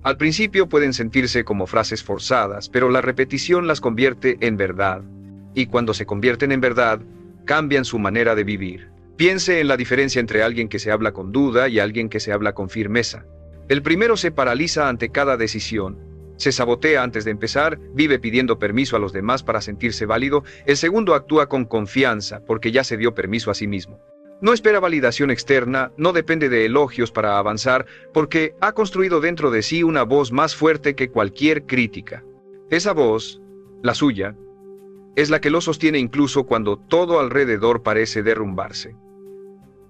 Al principio pueden sentirse como frases forzadas, pero la repetición las convierte en verdad. Y cuando se convierten en verdad, cambian su manera de vivir. Piense en la diferencia entre alguien que se habla con duda y alguien que se habla con firmeza. El primero se paraliza ante cada decisión, se sabotea antes de empezar, vive pidiendo permiso a los demás para sentirse válido. El segundo actúa con confianza porque ya se dio permiso a sí mismo. No espera validación externa, no depende de elogios para avanzar, porque ha construido dentro de sí una voz más fuerte que cualquier crítica. Esa voz, la suya, es la que lo sostiene incluso cuando todo alrededor parece derrumbarse.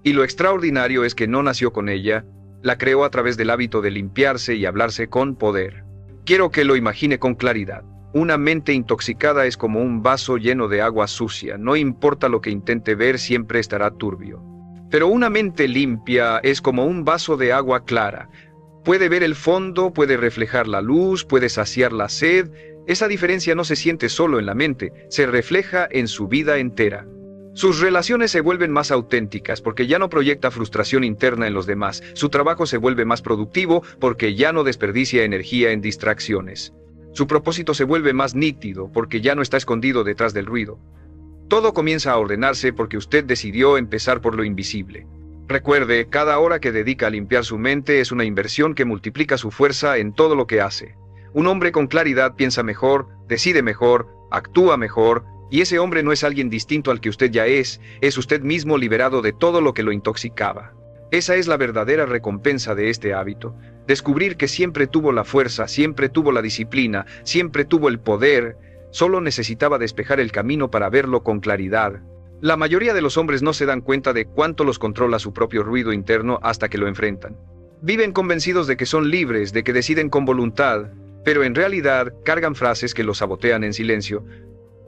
Y lo extraordinario es que no nació con ella, la creó a través del hábito de limpiarse y hablarse con poder. Quiero que lo imagine con claridad. Una mente intoxicada es como un vaso lleno de agua sucia, no importa lo que intente ver, siempre estará turbio. Pero una mente limpia es como un vaso de agua clara. Puede ver el fondo, puede reflejar la luz, puede saciar la sed. Esa diferencia no se siente solo en la mente, se refleja en su vida entera. Sus relaciones se vuelven más auténticas porque ya no proyecta frustración interna en los demás. Su trabajo se vuelve más productivo porque ya no desperdicia energía en distracciones. Su propósito se vuelve más nítido porque ya no está escondido detrás del ruido. Todo comienza a ordenarse porque usted decidió empezar por lo invisible. Recuerde, cada hora que dedica a limpiar su mente es una inversión que multiplica su fuerza en todo lo que hace. Un hombre con claridad piensa mejor, decide mejor, actúa mejor, y ese hombre no es alguien distinto al que usted ya es usted mismo liberado de todo lo que lo intoxicaba. Esa es la verdadera recompensa de este hábito, descubrir que siempre tuvo la fuerza, siempre tuvo la disciplina, siempre tuvo el poder, solo necesitaba despejar el camino para verlo con claridad. La mayoría de los hombres no se dan cuenta de cuánto los controla su propio ruido interno hasta que lo enfrentan. Viven convencidos de que son libres, de que deciden con voluntad, pero en realidad cargan frases que los sabotean en silencio.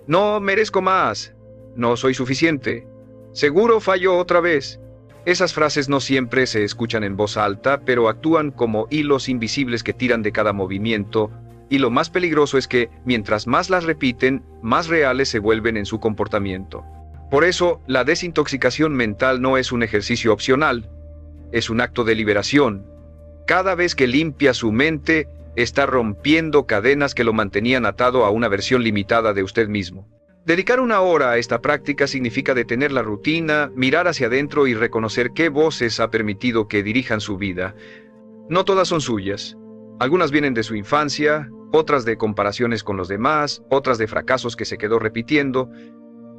No merezco más. No soy suficiente. Seguro fallo otra vez. Esas frases no siempre se escuchan en voz alta, pero actúan como hilos invisibles que tiran de cada movimiento, y lo más peligroso es que, mientras más las repiten, más reales se vuelven en su comportamiento. Por eso, la desintoxicación mental no es un ejercicio opcional, es un acto de liberación. Cada vez que limpia su mente, está rompiendo cadenas que lo mantenían atado a una versión limitada de usted mismo. Dedicar una hora a esta práctica significa detener la rutina, mirar hacia adentro y reconocer qué voces ha permitido que dirijan su vida. No todas son suyas. Algunas vienen de su infancia, otras de comparaciones con los demás, otras de fracasos que se quedó repitiendo,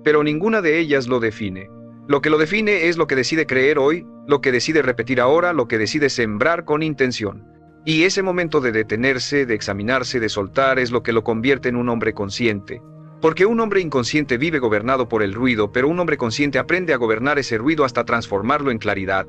pero ninguna de ellas lo define. Lo que lo define es lo que decide creer hoy, lo que decide repetir ahora, lo que decide sembrar con intención. Y ese momento de detenerse, de examinarse, de soltar, es lo que lo convierte en un hombre consciente. Porque un hombre inconsciente vive gobernado por el ruido, pero un hombre consciente aprende a gobernar ese ruido hasta transformarlo en claridad.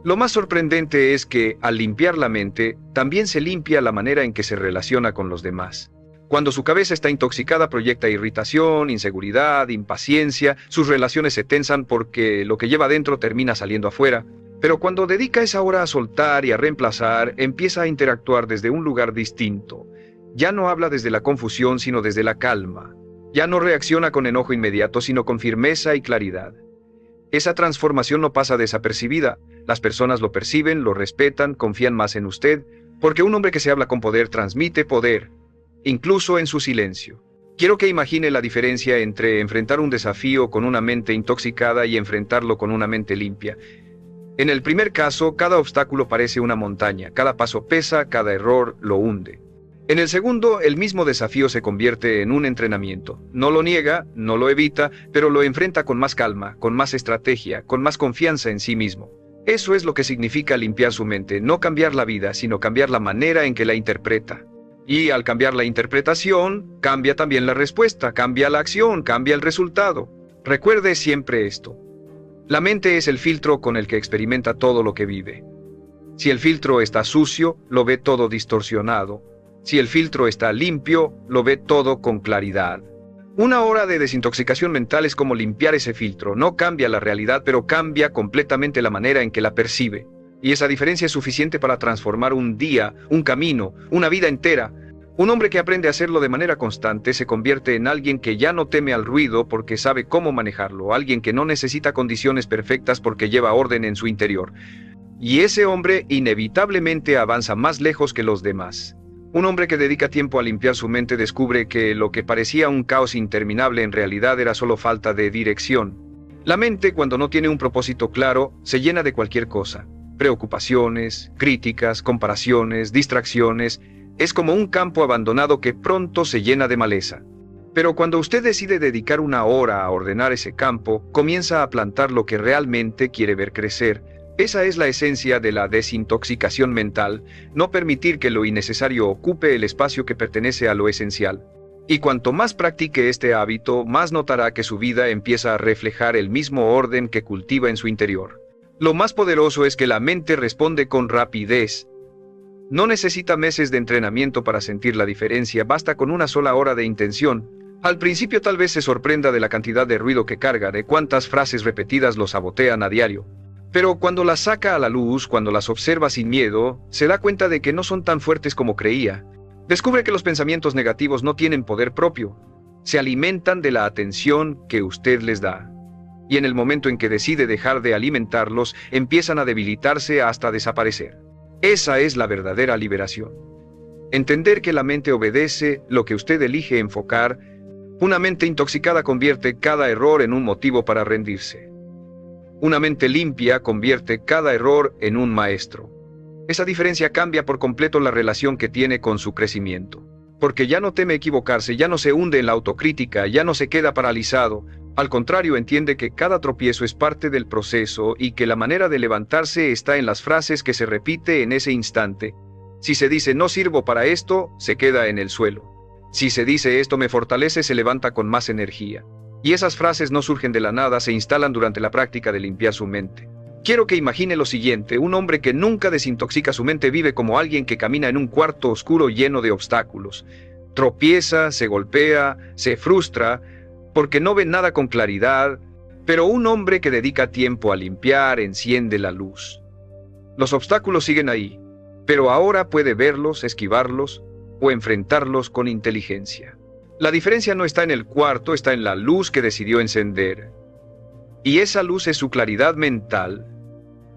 Lo más sorprendente es que, al limpiar la mente, también se limpia la manera en que se relaciona con los demás. Cuando su cabeza está intoxicada, proyecta irritación, inseguridad, impaciencia, sus relaciones se tensan porque lo que lleva dentro termina saliendo afuera. Pero cuando dedica esa hora a soltar y a reemplazar, empieza a interactuar desde un lugar distinto. Ya no habla desde la confusión, sino desde la calma. Ya no reacciona con enojo inmediato, sino con firmeza y claridad. Esa transformación no pasa desapercibida. Las personas lo perciben, lo respetan, confían más en usted, porque un hombre que se habla con poder transmite poder, incluso en su silencio. Quiero que imagine la diferencia entre enfrentar un desafío con una mente intoxicada y enfrentarlo con una mente limpia. En el primer caso, cada obstáculo parece una montaña, cada paso pesa, cada error lo hunde. En el segundo, el mismo desafío se convierte en un entrenamiento. No lo niega, no lo evita, pero lo enfrenta con más calma, con más estrategia, con más confianza en sí mismo. Eso es lo que significa limpiar su mente, no cambiar la vida, sino cambiar la manera en que la interpreta. Y al cambiar la interpretación, cambia también la respuesta, cambia la acción, cambia el resultado. Recuerde siempre esto. La mente es el filtro con el que experimenta todo lo que vive. Si el filtro está sucio, lo ve todo distorsionado. Si el filtro está limpio, lo ve todo con claridad. Una hora de desintoxicación mental es como limpiar ese filtro. No cambia la realidad, pero cambia completamente la manera en que la percibe. Y esa diferencia es suficiente para transformar un día, un camino, una vida entera. Un hombre que aprende a hacerlo de manera constante se convierte en alguien que ya no teme al ruido porque sabe cómo manejarlo, alguien que no necesita condiciones perfectas porque lleva orden en su interior. Y ese hombre inevitablemente avanza más lejos que los demás. Un hombre que dedica tiempo a limpiar su mente descubre que lo que parecía un caos interminable en realidad era solo falta de dirección. La mente, cuando no tiene un propósito claro, se llena de cualquier cosa. Preocupaciones, críticas, comparaciones, distracciones. Es como un campo abandonado que pronto se llena de maleza. Pero cuando usted decide dedicar una hora a ordenar ese campo, comienza a plantar lo que realmente quiere ver crecer. Esa es la esencia de la desintoxicación mental, no permitir que lo innecesario ocupe el espacio que pertenece a lo esencial. Y cuanto más practique este hábito, más notará que su vida empieza a reflejar el mismo orden que cultiva en su interior. Lo más poderoso es que la mente responde con rapidez. No necesita meses de entrenamiento para sentir la diferencia, basta con una sola hora de intención. Al principio tal vez se sorprenda de la cantidad de ruido que carga, de cuántas frases repetidas lo sabotean a diario. Pero cuando las saca a la luz, cuando las observa sin miedo, se da cuenta de que no son tan fuertes como creía. Descubre que los pensamientos negativos no tienen poder propio. Se alimentan de la atención que usted les da. Y en el momento en que decide dejar de alimentarlos, empiezan a debilitarse hasta desaparecer. Esa es la verdadera liberación. Entender que la mente obedece lo que usted elige enfocar. Una mente intoxicada convierte cada error en un motivo para rendirse. Una mente limpia convierte cada error en un maestro. Esa diferencia cambia por completo la relación que tiene con su crecimiento. Porque ya no teme equivocarse, ya no se hunde en la autocrítica, ya no se queda paralizado. Al contrario, entiende que cada tropiezo es parte del proceso y que la manera de levantarse está en las frases que se repite en ese instante. Si se dice no sirvo para esto, se queda en el suelo. Si se dice esto me fortalece, se levanta con más energía. Y esas frases no surgen de la nada, se instalan durante la práctica de limpiar su mente. Quiero que imagine lo siguiente: un hombre que nunca desintoxica su mente vive como alguien que camina en un cuarto oscuro lleno de obstáculos. Tropieza, se golpea, se frustra, porque no ve nada con claridad, pero un hombre que dedica tiempo a limpiar enciende la luz. Los obstáculos siguen ahí, pero ahora puede verlos, esquivarlos o enfrentarlos con inteligencia. La diferencia no está en el cuarto, está en la luz que decidió encender. Y esa luz es su claridad mental,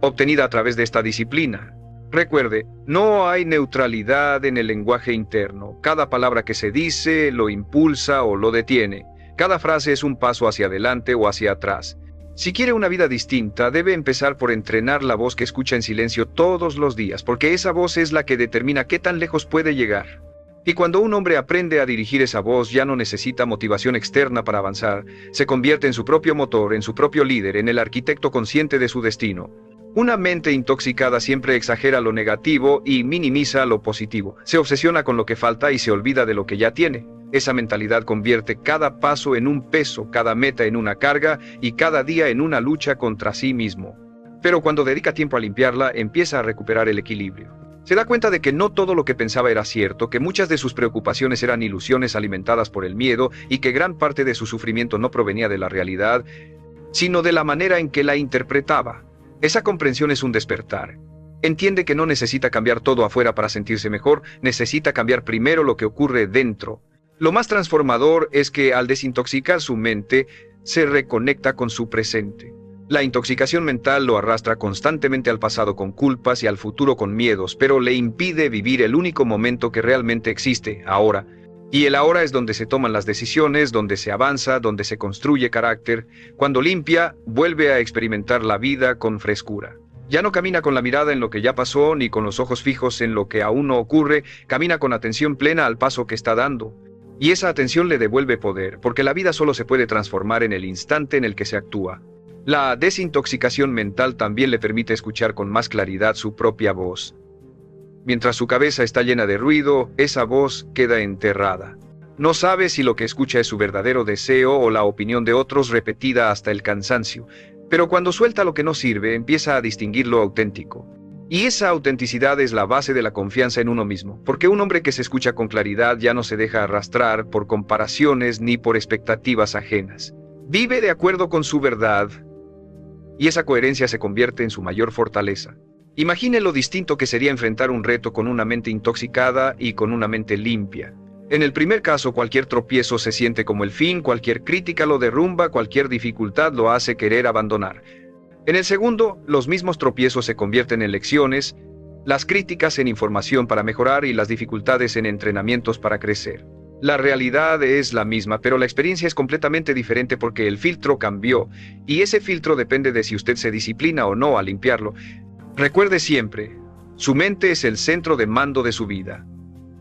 obtenida a través de esta disciplina. Recuerde, no hay neutralidad en el lenguaje interno. Cada palabra que se dice lo impulsa o lo detiene. Cada frase es un paso hacia adelante o hacia atrás. Si quiere una vida distinta, debe empezar por entrenar la voz que escucha en silencio todos los días, porque esa voz es la que determina qué tan lejos puede llegar. Y cuando un hombre aprende a dirigir esa voz, ya no necesita motivación externa para avanzar. Se convierte en su propio motor, en su propio líder, en el arquitecto consciente de su destino. Una mente intoxicada siempre exagera lo negativo y minimiza lo positivo. Se obsesiona con lo que falta y se olvida de lo que ya tiene. Esa mentalidad convierte cada paso en un peso, cada meta en una carga y cada día en una lucha contra sí mismo. Pero cuando dedica tiempo a limpiarla, empieza a recuperar el equilibrio. Se da cuenta de que no todo lo que pensaba era cierto, que muchas de sus preocupaciones eran ilusiones alimentadas por el miedo y que gran parte de su sufrimiento no provenía de la realidad, sino de la manera en que la interpretaba. Esa comprensión es un despertar. Entiende que no necesita cambiar todo afuera para sentirse mejor, necesita cambiar primero lo que ocurre dentro. Lo más transformador es que al desintoxicar su mente, se reconecta con su presente. La intoxicación mental lo arrastra constantemente al pasado con culpas y al futuro con miedos, pero le impide vivir el único momento que realmente existe, ahora. Y el ahora es donde se toman las decisiones, donde se avanza, donde se construye carácter. Cuando limpia, vuelve a experimentar la vida con frescura. Ya no camina con la mirada en lo que ya pasó, ni con los ojos fijos en lo que aún no ocurre, camina con atención plena al paso que está dando. Y esa atención le devuelve poder, porque la vida solo se puede transformar en el instante en el que se actúa. La desintoxicación mental también le permite escuchar con más claridad su propia voz. Mientras su cabeza está llena de ruido, esa voz queda enterrada. No sabe si lo que escucha es su verdadero deseo o la opinión de otros repetida hasta el cansancio. Pero cuando suelta lo que no sirve, empieza a distinguir lo auténtico. Y esa autenticidad es la base de la confianza en uno mismo, porque un hombre que se escucha con claridad ya no se deja arrastrar por comparaciones ni por expectativas ajenas. Vive de acuerdo con su verdad, y esa coherencia se convierte en su mayor fortaleza. Imagine lo distinto que sería enfrentar un reto con una mente intoxicada y con una mente limpia. En el primer caso, cualquier tropiezo se siente como el fin, cualquier crítica lo derrumba, cualquier dificultad lo hace querer abandonar. En el segundo, los mismos tropiezos se convierten en lecciones, las críticas en información para mejorar y las dificultades en entrenamientos para crecer. La realidad es la misma, pero la experiencia es completamente diferente porque el filtro cambió, y ese filtro depende de si usted se disciplina o no a limpiarlo. Recuerde siempre, su mente es el centro de mando de su vida.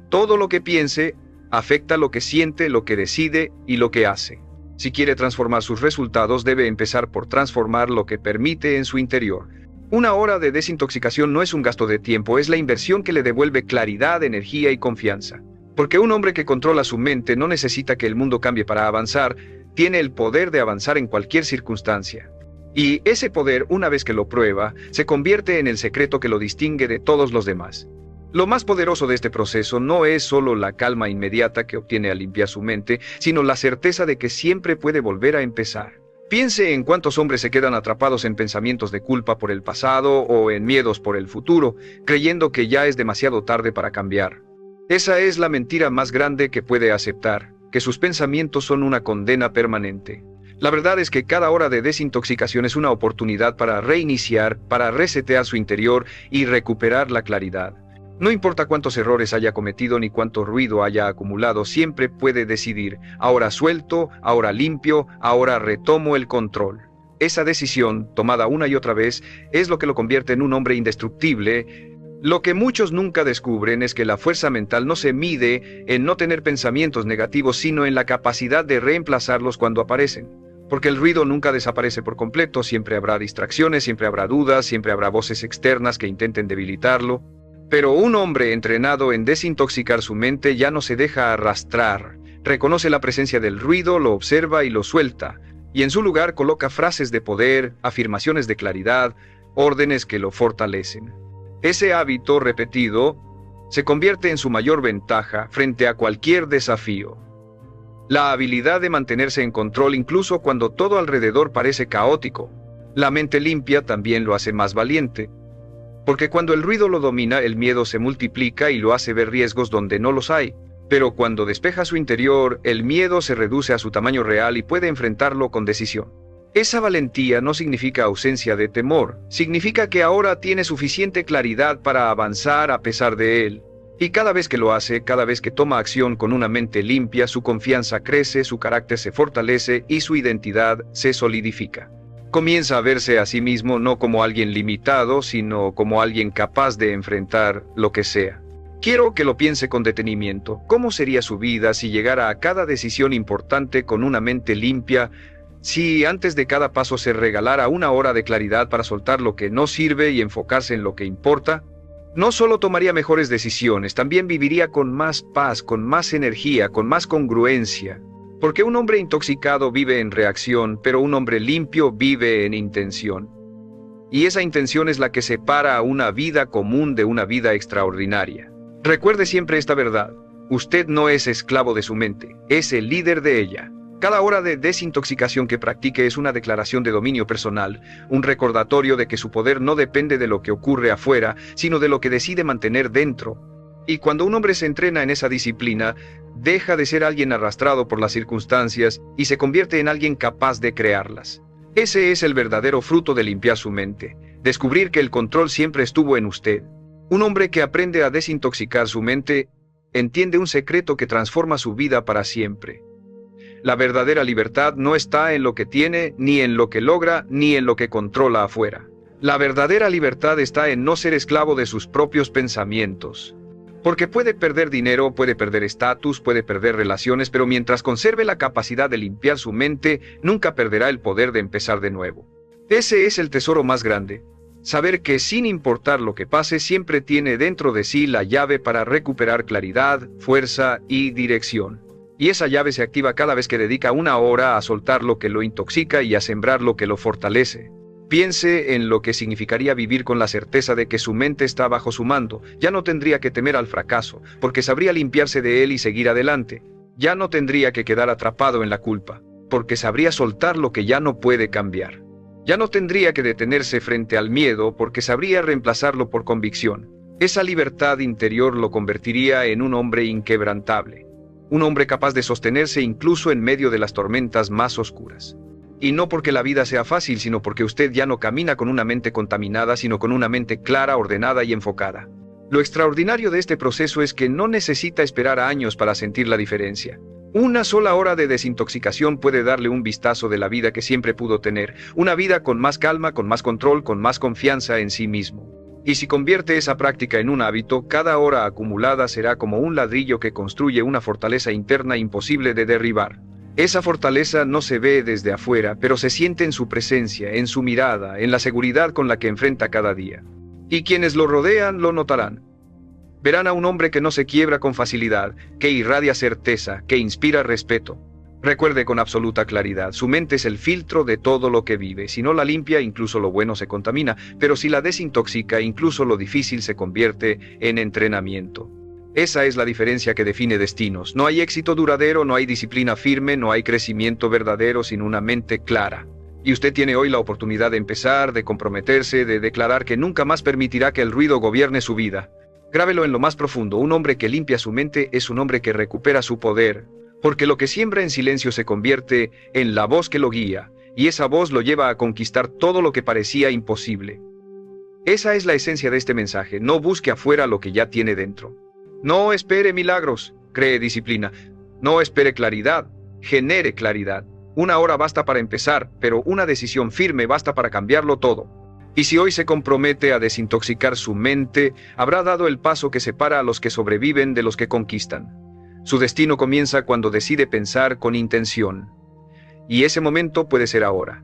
Todo lo que piense afecta lo que siente, lo que decide y lo que hace. Si quiere transformar sus resultados, debe empezar por transformar lo que permite en su interior. Una hora de desintoxicación no es un gasto de tiempo, es la inversión que le devuelve claridad, energía y confianza. Porque un hombre que controla su mente no necesita que el mundo cambie para avanzar, tiene el poder de avanzar en cualquier circunstancia. Y ese poder, una vez que lo prueba, se convierte en el secreto que lo distingue de todos los demás. Lo más poderoso de este proceso no es solo la calma inmediata que obtiene al limpiar su mente, sino la certeza de que siempre puede volver a empezar. Piense en cuántos hombres se quedan atrapados en pensamientos de culpa por el pasado o en miedos por el futuro, creyendo que ya es demasiado tarde para cambiar. Esa es la mentira más grande que puede aceptar, que sus pensamientos son una condena permanente. La verdad es que cada hora de desintoxicación es una oportunidad para reiniciar, para resetear su interior y recuperar la claridad. No importa cuántos errores haya cometido ni cuánto ruido haya acumulado, siempre puede decidir, ahora suelto, ahora limpio, ahora retomo el control. Esa decisión, tomada una y otra vez, es lo que lo convierte en un hombre indestructible. Lo que muchos nunca descubren es que la fuerza mental no se mide en no tener pensamientos negativos, sino en la capacidad de reemplazarlos cuando aparecen. Porque el ruido nunca desaparece por completo, siempre habrá distracciones, siempre habrá dudas, siempre habrá voces externas que intenten debilitarlo. Pero un hombre entrenado en desintoxicar su mente ya no se deja arrastrar, reconoce la presencia del ruido, lo observa y lo suelta, y en su lugar coloca frases de poder, afirmaciones de claridad, órdenes que lo fortalecen. Ese hábito repetido se convierte en su mayor ventaja frente a cualquier desafío. La habilidad de mantenerse en control incluso cuando todo alrededor parece caótico. La mente limpia también lo hace más valiente. Porque cuando el ruido lo domina, el miedo se multiplica y lo hace ver riesgos donde no los hay. Pero cuando despeja su interior, el miedo se reduce a su tamaño real y puede enfrentarlo con decisión. Esa valentía no significa ausencia de temor, significa que ahora tiene suficiente claridad para avanzar a pesar de él. Y cada vez que lo hace, cada vez que toma acción con una mente limpia, su confianza crece, su carácter se fortalece y su identidad se solidifica. Comienza a verse a sí mismo no como alguien limitado, sino como alguien capaz de enfrentar lo que sea. Quiero que lo piense con detenimiento. ¿Cómo sería su vida si llegara a cada decisión importante con una mente limpia? Si antes de cada paso se regalara una hora de claridad para soltar lo que no sirve y enfocarse en lo que importa, no solo tomaría mejores decisiones, también viviría con más paz, con más energía, con más congruencia. Porque un hombre intoxicado vive en reacción, pero un hombre limpio vive en intención. Y esa intención es la que separa a una vida común de una vida extraordinaria. Recuerde siempre esta verdad. Usted no es esclavo de su mente, es el líder de ella. Cada hora de desintoxicación que practique es una declaración de dominio personal, un recordatorio de que su poder no depende de lo que ocurre afuera, sino de lo que decide mantener dentro. Y cuando un hombre se entrena en esa disciplina, deja de ser alguien arrastrado por las circunstancias y se convierte en alguien capaz de crearlas. Ese es el verdadero fruto de limpiar su mente, descubrir que el control siempre estuvo en usted. Un hombre que aprende a desintoxicar su mente, entiende un secreto que transforma su vida para siempre. La verdadera libertad no está en lo que tiene, ni en lo que logra, ni en lo que controla afuera. La verdadera libertad está en no ser esclavo de sus propios pensamientos. Porque puede perder dinero, puede perder estatus, puede perder relaciones, pero mientras conserve la capacidad de limpiar su mente, nunca perderá el poder de empezar de nuevo. Ese es el tesoro más grande. Saber que sin importar lo que pase, siempre tiene dentro de sí la llave para recuperar claridad, fuerza y dirección. Y esa llave se activa cada vez que dedica una hora a soltar lo que lo intoxica y a sembrar lo que lo fortalece. Piense en lo que significaría vivir con la certeza de que su mente está bajo su mando. Ya no tendría que temer al fracaso, porque sabría limpiarse de él y seguir adelante. Ya no tendría que quedar atrapado en la culpa, porque sabría soltar lo que ya no puede cambiar. Ya no tendría que detenerse frente al miedo, porque sabría reemplazarlo por convicción. Esa libertad interior lo convertiría en un hombre inquebrantable. Un hombre capaz de sostenerse incluso en medio de las tormentas más oscuras. Y no porque la vida sea fácil, sino porque usted ya no camina con una mente contaminada, sino con una mente clara, ordenada y enfocada. Lo extraordinario de este proceso es que no necesita esperar años para sentir la diferencia. Una sola hora de desintoxicación puede darle un vistazo de la vida que siempre pudo tener, una vida con más calma, con más control, con más confianza en sí mismo. Y si convierte esa práctica en un hábito, cada hora acumulada será como un ladrillo que construye una fortaleza interna imposible de derribar. Esa fortaleza no se ve desde afuera, pero se siente en su presencia, en su mirada, en la seguridad con la que enfrenta cada día. Y quienes lo rodean lo notarán. Verán a un hombre que no se quiebra con facilidad, que irradia certeza, que inspira respeto. Recuerde con absoluta claridad, su mente es el filtro de todo lo que vive. Si no la limpia, incluso lo bueno se contamina, pero si la desintoxica, incluso lo difícil se convierte en entrenamiento. Esa es la diferencia que define destinos. No hay éxito duradero, no hay disciplina firme, no hay crecimiento verdadero sin una mente clara. Y usted tiene hoy la oportunidad de empezar, de comprometerse, de declarar que nunca más permitirá que el ruido gobierne su vida. Grábelo en lo más profundo: un hombre que limpia su mente es un hombre que recupera su poder, porque lo que siembra en silencio se convierte en la voz que lo guía, y esa voz lo lleva a conquistar todo lo que parecía imposible. Esa es la esencia de este mensaje: no busque afuera lo que ya tiene dentro. No espere milagros, cree disciplina. No espere claridad, genere claridad. Una hora basta para empezar, pero una decisión firme basta para cambiarlo todo. Y si hoy se compromete a desintoxicar su mente, habrá dado el paso que separa a los que sobreviven de los que conquistan. Su destino comienza cuando decide pensar con intención. Y ese momento puede ser ahora.